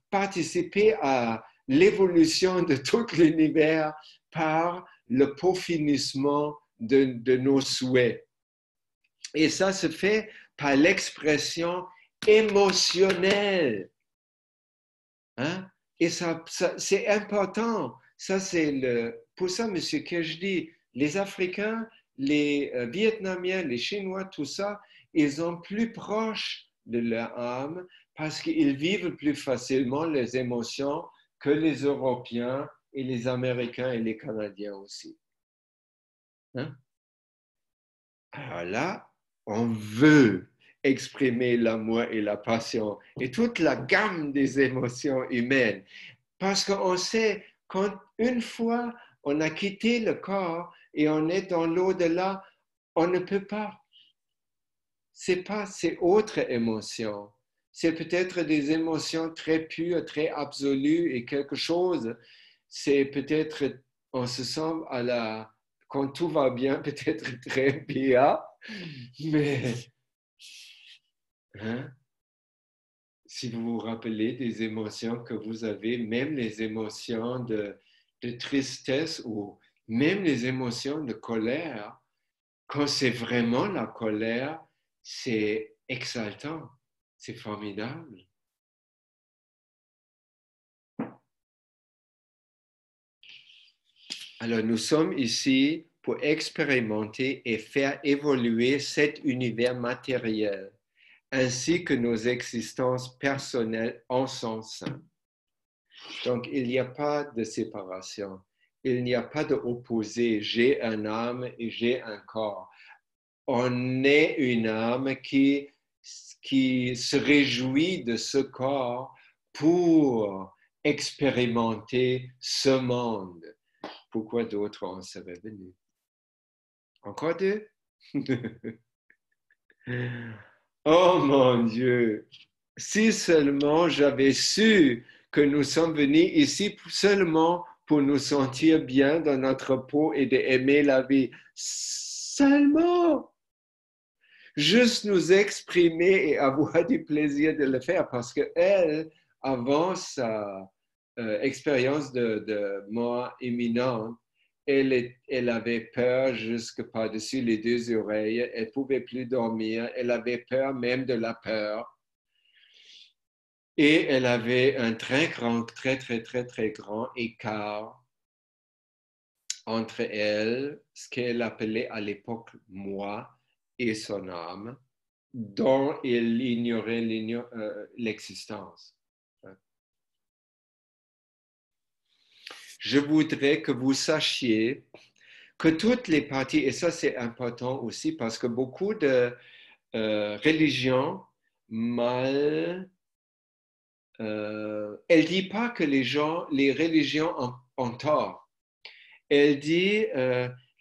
participer à l'évolution de tout l'univers par le peaufinissement de nos souhaits. Et ça se fait par l'expression émotionnelle. Hein? Et ça c'est important. Ça, pour ça, M. Kejdi, les Africains, les Vietnamiens, les Chinois, tout ça, ils sont plus proches de leur âme parce qu'ils vivent plus facilement les émotions que les Européens et les Américains et les Canadiens aussi. Hein? Alors là, on veut exprimer l'amour et la passion et toute la gamme des émotions humaines. Parce qu'on sait qu'une fois on a quitté le corps et on est dans l'au-delà, on ne peut pas. C'est pas ces autres émotions. C'est peut-être des émotions très pures, très absolues et quelque chose. C'est peut-être, on se sent quand tout va bien, peut-être très bien, mais hein, si vous vous rappelez des émotions que vous avez, même les émotions de tristesse ou même les émotions de colère, quand c'est vraiment la colère, c'est exaltant, c'est formidable. Alors, nous sommes ici pour expérimenter et faire évoluer cet univers matériel ainsi que nos existences personnelles en son sein. Donc, il n'y a pas de séparation. Il n'y a pas d'opposé. J'ai une âme et j'ai un corps. On est une âme qui se réjouit de ce corps pour expérimenter ce monde. Pourquoi d'autres en seraient venus? Encore deux? Oh mon Dieu! Si seulement j'avais su que nous sommes venus ici seulement pour nous sentir bien dans notre peau et d'aimer la vie. Seulement! Juste nous exprimer et avoir du plaisir de le faire parce qu'elle, avant sa expérience de mort imminente, elle avait peur jusque par-dessus les deux oreilles, elle ne pouvait plus dormir, elle avait peur même de la peur. Et elle avait un très grand écart entre elle, ce qu'elle appelait à l'époque moi, et son âme, dont elle ignorait l'existence. Je voudrais que vous sachiez que toutes les parties, et ça c'est important aussi parce que beaucoup de religions mal... elle ne dit pas que les religions ont tort. Elle dit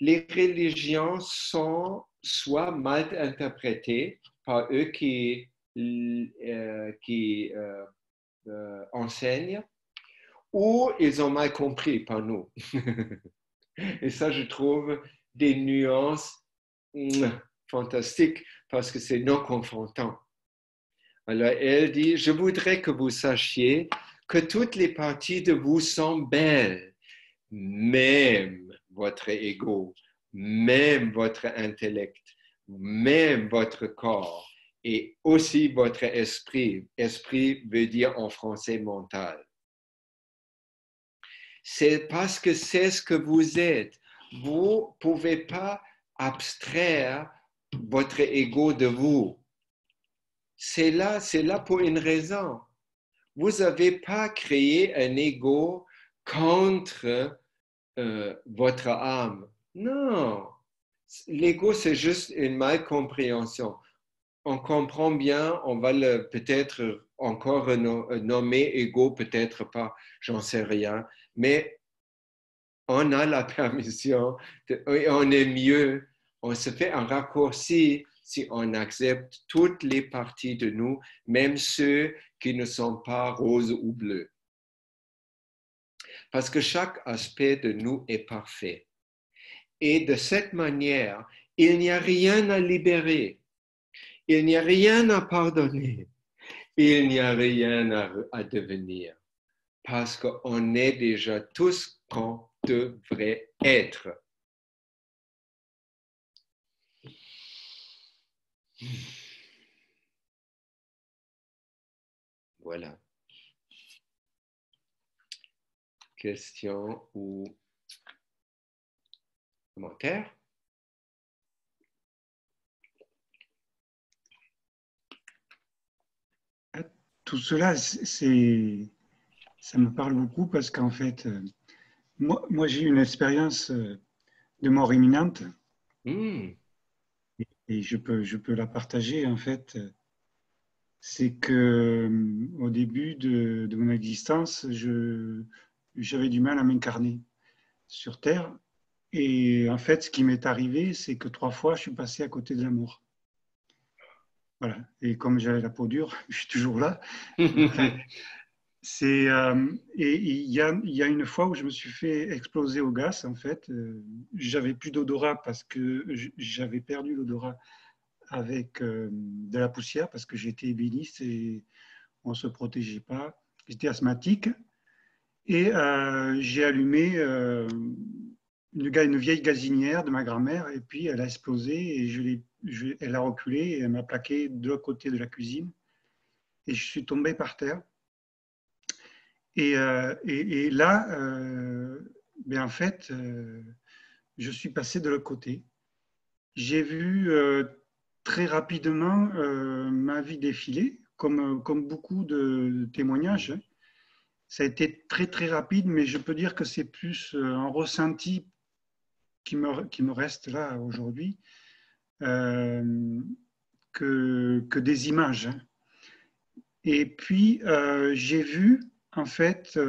les religions sont soit mal interprétées par eux qui enseignent, ou ils ont mal compris par nous. Et ça, je trouve des nuances fantastiques parce que c'est non confrontant. Alors, elle dit, je voudrais que vous sachiez que toutes les parties de vous sont belles, même votre ego, même votre intellect, même votre corps et aussi votre esprit. Esprit veut dire en français mental. C'est parce que c'est ce que vous êtes. Vous ne pouvez pas abstraire votre ego de vous. C'est là pour une raison. Vous n'avez pas créé un ego contre votre âme. Non. L'ego, c'est juste une malcompréhension. On comprend bien, on va le peut-être encore nommer ego, peut-être pas, j'en sais rien. Mais on a la permission, on est mieux, on se fait un raccourci si on accepte toutes les parties de nous, même ceux qui ne sont pas roses ou bleus. Parce que chaque aspect de nous est parfait. Et de cette manière, il n'y a rien à libérer, il n'y a rien à pardonner, il n'y a rien à devenir. Parce qu'on est déjà tout ce qu'on devrait être. Voilà. Questions ou commentaires? Tout cela, ça me parle beaucoup parce qu'en fait, moi j'ai eu une expérience de mort imminente et je peux la partager en fait. C'est que au début de mon existence, j'avais du mal à m'incarner sur Terre. Et en fait, ce qui m'est arrivé, c'est que 3 fois, je suis passé à côté de la mort. Voilà. Et comme j'avais la peau dure, je suis toujours là. Enfin, et il y a une fois où je me suis fait exploser au gaz, en fait. J'avais plus d'odorat parce que j'avais perdu l'odorat avec de la poussière parce que j'étais ébéniste et on ne se protégeait pas. J'étais asthmatique et j'ai allumé une vieille gazinière de ma grand-mère et puis elle a explosé et elle a reculé et elle m'a plaqué de l'autre côté de la cuisine et je suis tombé par terre. Et là, ben en fait, je suis passé de l'autre côté. J'ai vu très rapidement ma vie défilée, comme beaucoup de témoignages. Hein. Ça a été très très rapide, mais je peux dire que c'est plus un ressenti qui me reste là aujourd'hui que des images. Hein. Et puis j'ai vu en fait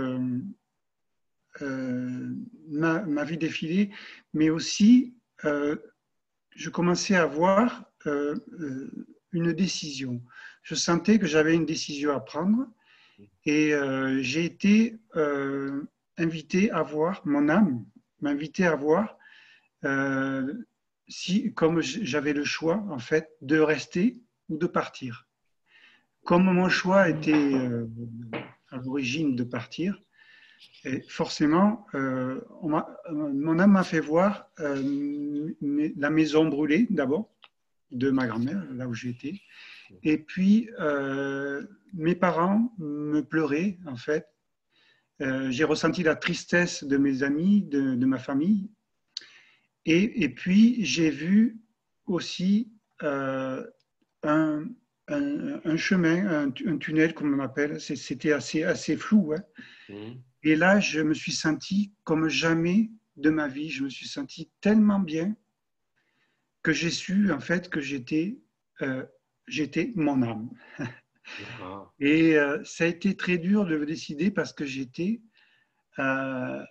ma vie défiler, mais aussi je commençais à avoir une décision. Je sentais que j'avais une décision à prendre et j'ai été invité à voir, mon âme m'invitait à voir si, comme j'avais le choix en fait de rester ou de partir. Comme mon choix était à l'origine de partir, et forcément, mon âme m'a fait voir la maison brûlée d'abord de ma grand-mère, là où j'étais. Et puis, mes parents me pleuraient, en fait. J'ai ressenti la tristesse de mes amis, de ma famille. Et puis, j'ai vu aussi un, un chemin, un tunnel, comme on appelle. C'était assez flou. Hein. Et là, je me suis senti comme jamais de ma vie. Je me suis senti tellement bien que j'ai su, en fait, que j'étais mon âme. Wow. Et ça a été très dur de le décider parce que j'étais un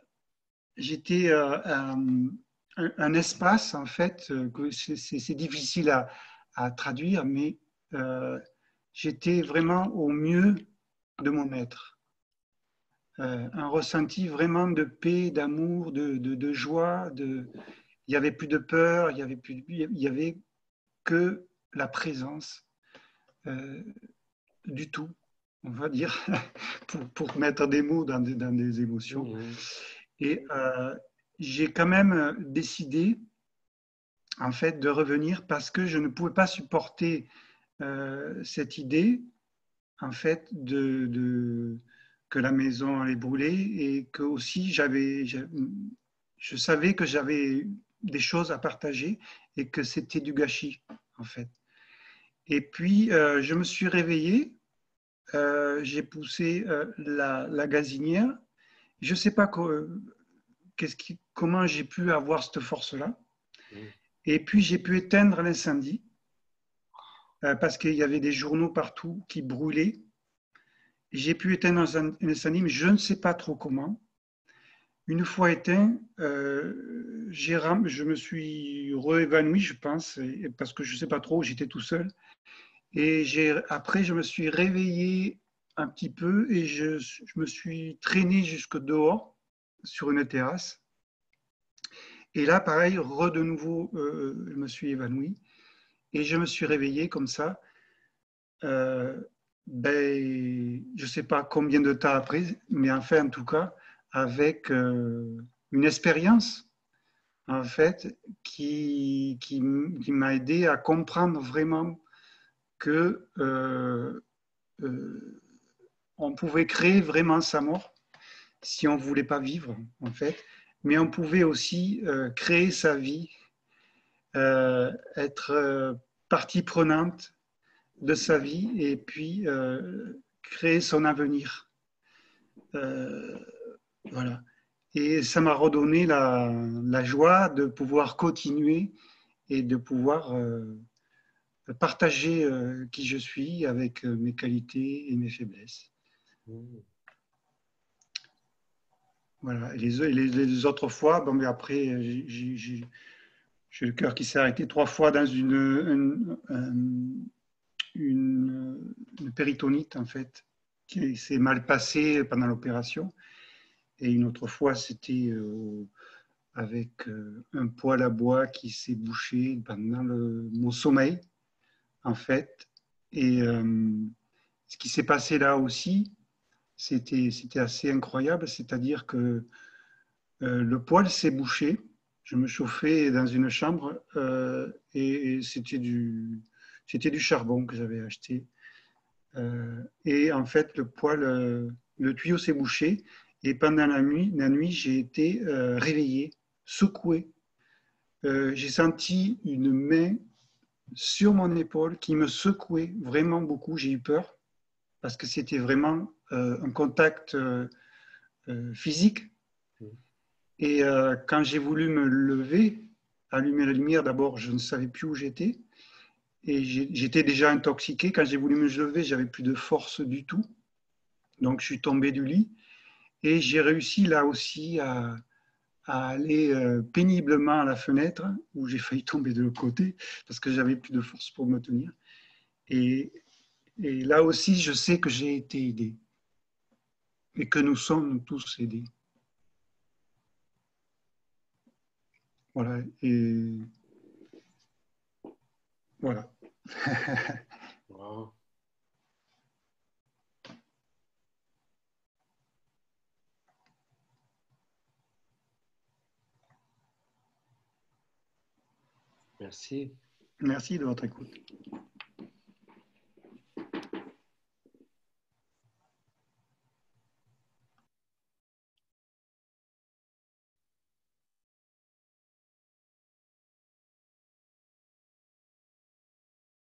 espace, en fait, que c'est difficile à traduire, mais j'étais vraiment au mieux de mon être. Un ressenti vraiment de paix, d'amour, de joie. Il n'y avait plus de peur, il y avait que la présence du tout, on va dire, pour mettre des mots dans des émotions. Mmh. Et j'ai quand même décidé, en fait, de revenir parce que je ne pouvais pas supporter cette idée, en fait, que la maison allait brûler et que aussi je savais que j'avais des choses à partager et que c'était du gâchis, en fait. Et puis, je me suis réveillé, j'ai poussé la gazinière. Je ne sais pas comment j'ai pu avoir cette force-là. Et puis, j'ai pu éteindre l'incendie parce qu'il y avait des journaux partout qui brûlaient. J'ai pu éteindre l'incendie, mais je ne sais pas trop comment. Une fois éteint, je me suis réévanoui, je pense, parce que je ne sais pas trop, j'étais tout seul. Et après, je me suis réveillé un petit peu et je me suis traîné jusque dehors sur une terrasse. Et là, pareil, de nouveau, je me suis évanoui et je me suis réveillé comme ça. Je ne sais pas combien de temps après, mais enfin, en tout cas, avec une expérience, en fait, qui m'a aidé à comprendre vraiment que on pouvait créer vraiment sa mort si on ne voulait pas vivre, en fait, mais on pouvait aussi créer sa vie, être partie prenante de sa vie et puis créer son avenir. Voilà. Et ça m'a redonné la joie de pouvoir continuer et de pouvoir partager qui je suis avec mes qualités et mes faiblesses. Voilà. Et les autres fois, bon, mais après, j'ai le cœur qui s'est arrêté 3 fois dans une péritonite, en fait, qui s'est mal passée pendant l'opération. Et une autre fois, c'était avec un poêle à bois qui s'est bouché pendant mon sommeil, en fait. Et ce qui s'est passé là aussi, c'était assez incroyable, c'est-à-dire que le poêle s'est bouché. Je me chauffais dans une chambre et c'était du charbon que j'avais acheté. Et en fait, le tuyau s'est bouché et pendant la nuit j'ai été réveillé, secoué. J'ai senti une main sur mon épaule qui me secouait vraiment beaucoup. J'ai eu peur parce que c'était vraiment un contact physique. Et quand j'ai voulu me lever, allumer la lumière, d'abord, je ne savais plus où j'étais. Et j'étais déjà intoxiqué. Quand j'ai voulu me lever, j'avais plus de force du tout. Donc, je suis tombé du lit. Et j'ai réussi là aussi à aller péniblement à la fenêtre, où j'ai failli tomber de l'autre côté, parce que j'avais plus de force pour me tenir. Et, et là aussi, je sais que j'ai été aidé. Et que nous sommes tous aidés. Voilà. Et voilà. Wow. Merci. Merci de votre écoute.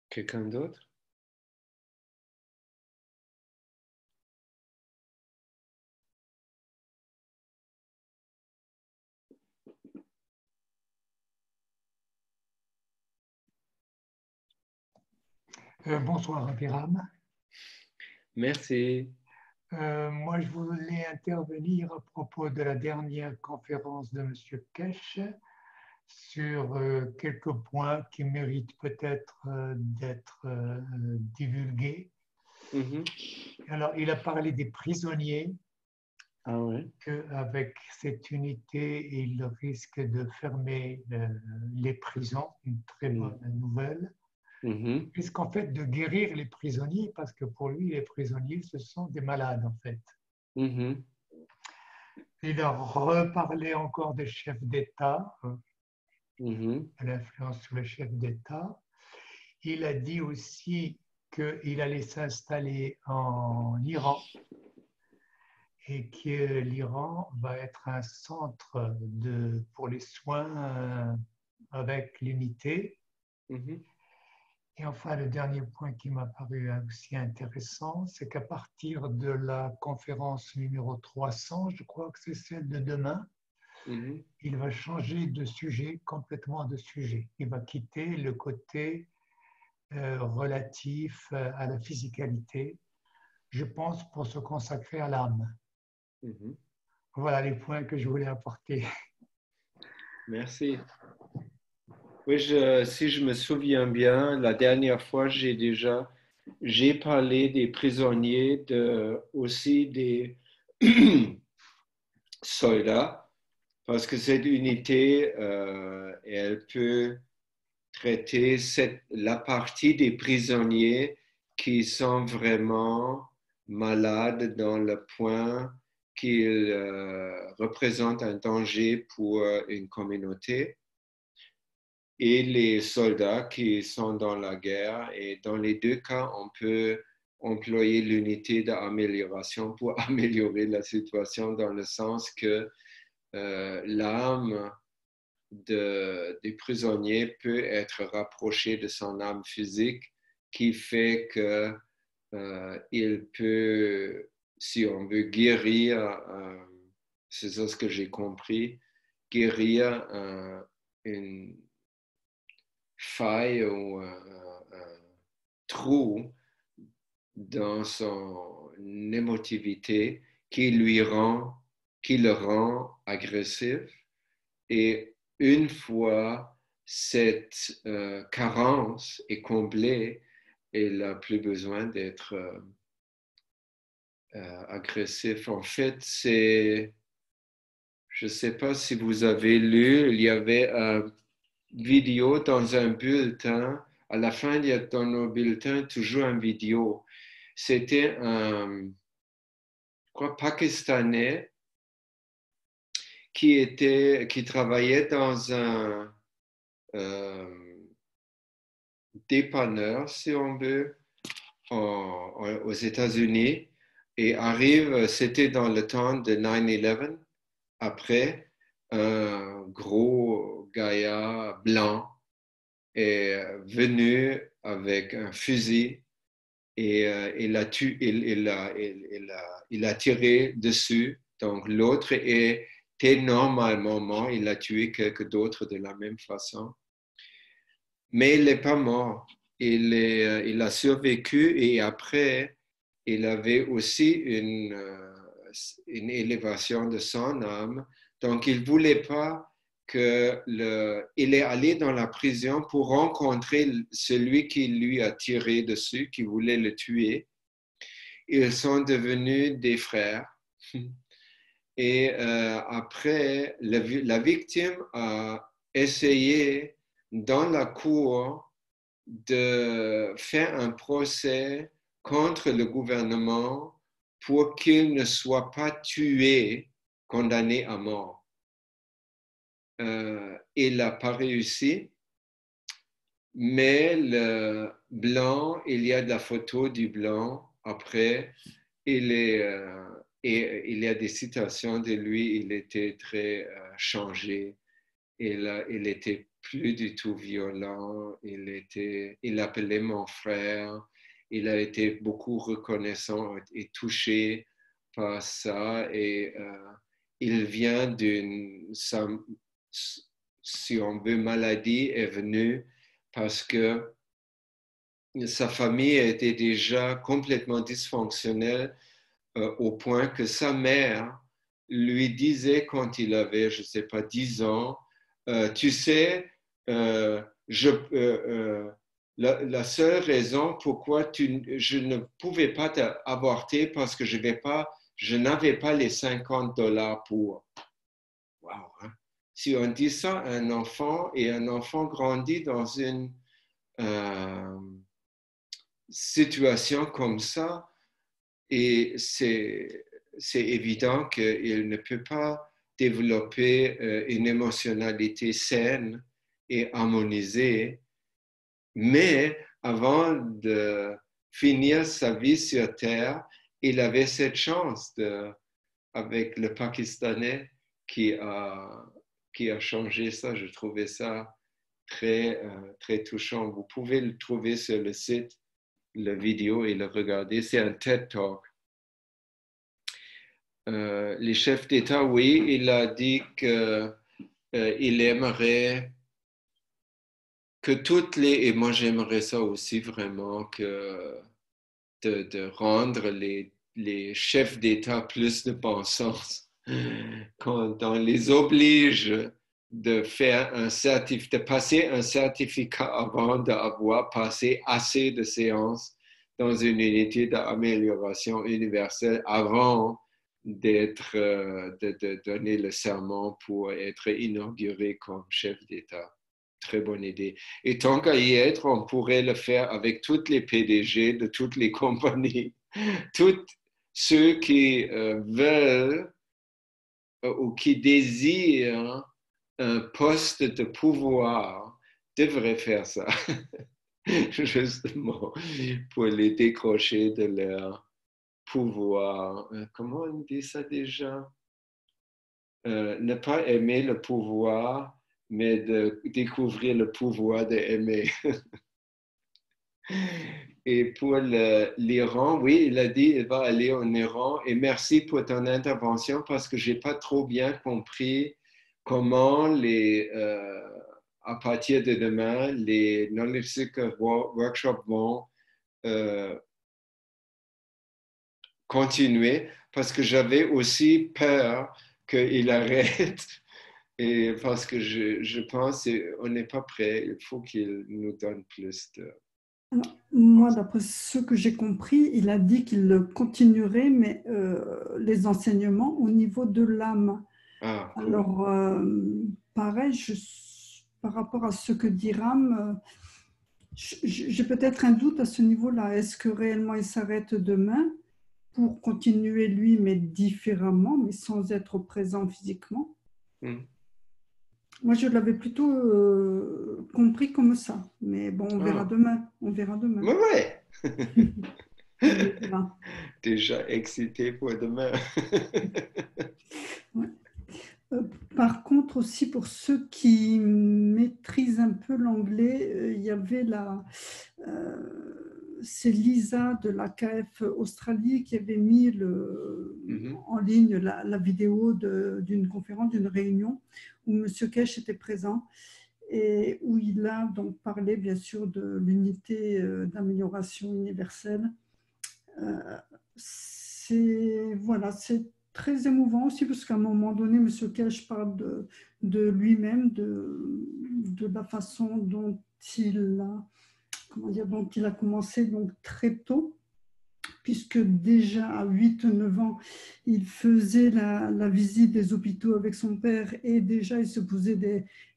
Quelqu'un d'autre? Bonsoir Abiram. Merci. Moi, je voulais intervenir à propos de la dernière conférence de M. Kesh sur quelques points qui méritent peut-être d'être divulgués. Alors, il a parlé des prisonniers, qu'avec cette unité, il risque de fermer les prisons, une très bonne nouvelle. Puisqu'en fait, de guérir les prisonniers, parce que pour lui, les prisonniers, ce sont des malades, en fait. Il a reparlé encore des chefs d'État, de l'influence sur les chefs d'État. Il a dit aussi qu'il allait s'installer en Iran et que l'Iran va être un centre pour les soins avec l'unité. Et enfin, le dernier point qui m'a paru aussi intéressant, c'est qu'à partir de la conférence numéro 300, je crois que c'est celle de demain, il va changer de sujet, complètement de sujet. Il va quitter le côté relatif à la physicalité, je pense, pour se consacrer à l'âme. Voilà les points que je voulais apporter. Merci. Oui, si je me souviens bien, la dernière fois, j'ai parlé des prisonniers, aussi des soldats, parce que cette unité, elle peut traiter la partie des prisonniers qui sont vraiment malades dans le point qu'ils représentent un danger pour une communauté, et les soldats qui sont dans la guerre. Et dans les deux cas, on peut employer l'unité d'amélioration pour améliorer la situation, dans le sens que l'âme des prisonniers peut être rapprochée de son âme physique, qui fait que il peut, si on veut guérir, c'est ça ce que j'ai compris, guérir une faille ou un trou dans son émotivité qui le rend agressif. Et une fois cette carence est comblée, il n'a plus besoin d'être agressif. En fait, je ne sais pas si vous avez lu, il y avait une vidéo dans un bulletin. À la fin, il y a dans nos bulletins toujours une vidéo. C'était un Pakistanais qui travaillait dans un dépanneur, si on veut, aux États-Unis, et c'était dans le temps de 9/11, après, un gros gaillard blanc est venu avec un fusil et il a tiré dessus. Donc l'autre était normalement mort, il a tué quelques d'autres de la même façon. Mais il n'est pas mort. Il a survécu et après, il avait aussi une élévation de son âme. Donc, il ne voulait pas il est allé dans la prison pour rencontrer celui qui lui a tiré dessus, qui voulait le tuer. Ils sont devenus des frères. Et après, la victime a essayé dans la cour de faire un procès contre le gouvernement pour qu'il ne soit pas tué, condamné à mort. Il n'a pas réussi, mais le blanc, il y a de la photo du blanc après, et il y a des citations de lui, il était très changé, il était plus du tout violent, il appelait mon frère, il a été beaucoup reconnaissant et touché par ça, et il vient d'une, si on veut, maladie est venue parce que sa famille était déjà complètement dysfonctionnelle au point que sa mère lui disait quand il avait, je ne sais pas, 10 ans, tu sais, la seule raison pourquoi je ne pouvais pas avorter parce que je n'avais pas les $50 pour. Wow, hein? Si on dit ça à un enfant et un enfant grandit dans une situation comme ça, et c'est évident qu'il ne peut pas développer une émotionnalité saine et harmonisée, mais avant de finir sa vie sur Terre, il avait cette chance avec le Pakistanais qui a changé ça. Je trouvais ça très, très touchant. Vous pouvez le trouver sur le site, la vidéo, et le regarder. C'est un TED Talk. Les chefs d'État, oui, il a dit qu'il aimerait que et moi j'aimerais ça aussi vraiment, de rendre les chefs d'État plus de bon sens. Quand on les oblige de passer un certificat avant d'avoir passé assez de séances dans une unité d'amélioration universelle avant de donner le serment pour être inauguré comme chef d'État. Très bonne idée. Et tant qu'à y être, on pourrait le faire avec toutes les PDG de toutes les compagnies. Tous ceux qui veulent ou qui désirent un poste de pouvoir devraient faire ça. Justement, pour les décrocher de leur pouvoir. Comment on dit ça déjà? Ne pas aimer le pouvoir, mais de découvrir le pouvoir d'aimer. Et pour l'Iran, oui, il a dit qu'il va aller en Iran. Et merci pour ton intervention parce que je n'ai pas trop bien compris comment à partir de demain, les Knowledge Seeker Workshops vont continuer parce que j'avais aussi peur qu'il arrête. Et parce que je pense qu'on n'est pas prêt, il faut qu'il nous donne plus de... Alors, moi, d'après ce que j'ai compris, il a dit qu'il continuerait, mais les enseignements au niveau de l'âme. Ah, cool. Alors, pareil, par rapport à ce que dit Ram, j'ai peut-être un doute à ce niveau-là. Est-ce que réellement il s'arrête demain pour continuer lui, mais différemment, mais sans être présent physiquement? Moi, je l'avais plutôt compris comme ça. Mais bon, on verra demain. On verra demain. Ouais. Déjà excité pour demain. Ouais. Par contre, aussi pour ceux qui maîtrisent un peu l'anglais, il y avait c'est Lisa de la KF Australie qui avait mis en ligne la vidéo d'une conférence, d'une réunion où M. Kesh était présent et où il a donc parlé bien sûr de l'unité d'amélioration universelle. Voilà, c'est très émouvant aussi parce qu'à un moment donné, M. Kesh parle de lui-même, de la façon dont dont il a commencé donc très tôt, puisque déjà à 8-9 ans, il faisait la visite des hôpitaux avec son père et déjà il se posait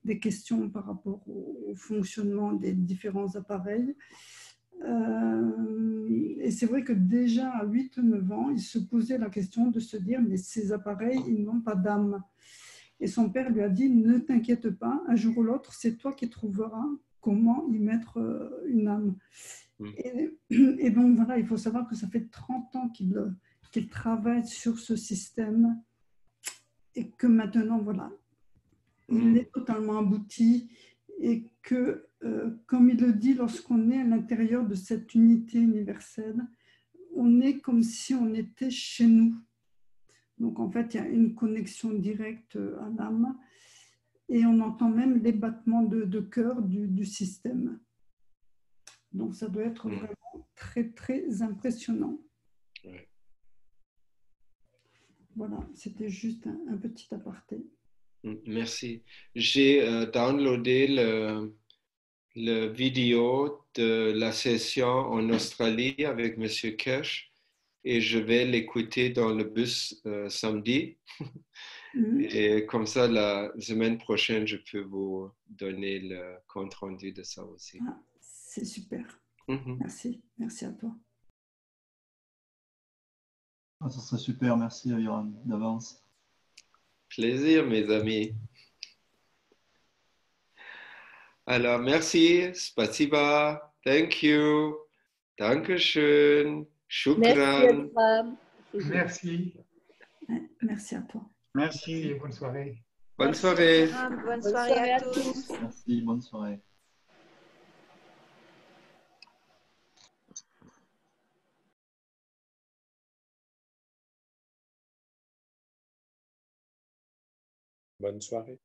des questions par rapport au fonctionnement des différents appareils. Et c'est vrai que déjà à 8-9 ans, il se posait la question de se dire, mais ces appareils, ils n'ont pas d'âme. Et son père lui a dit, ne t'inquiète pas, un jour ou l'autre, c'est toi qui trouveras comment y mettre une âme. Et donc voilà, il faut savoir que ça fait 30 ans qu'il travaille sur ce système et que maintenant, voilà, il est totalement abouti et que, comme il le dit, lorsqu'on est à l'intérieur de cette unité universelle, on est comme si on était chez nous. Donc en fait, il y a une connexion directe à l'âme et on entend même les battements de cœur du système. Donc ça doit être vraiment très, très impressionnant. Ouais. Voilà, c'était juste un petit aparté. Merci. J'ai downloadé le vidéo de la session en Australie avec M. Kesh et je vais l'écouter dans le bus samedi. Et comme ça, la semaine prochaine, je peux vous donner le compte rendu de ça aussi. Ah, c'est super. Merci. Merci à toi. Ah, ça serait super. Merci, Yoram, d'avance. Plaisir, mes amis. Alors, merci. Spasiba. Thank you. Dankeschön. Shukran. Merci. Merci à toi. Merci. Bonne soirée. Bonne soirée. Bonne soirée à tous. Merci, bonne soirée. Bonne soirée.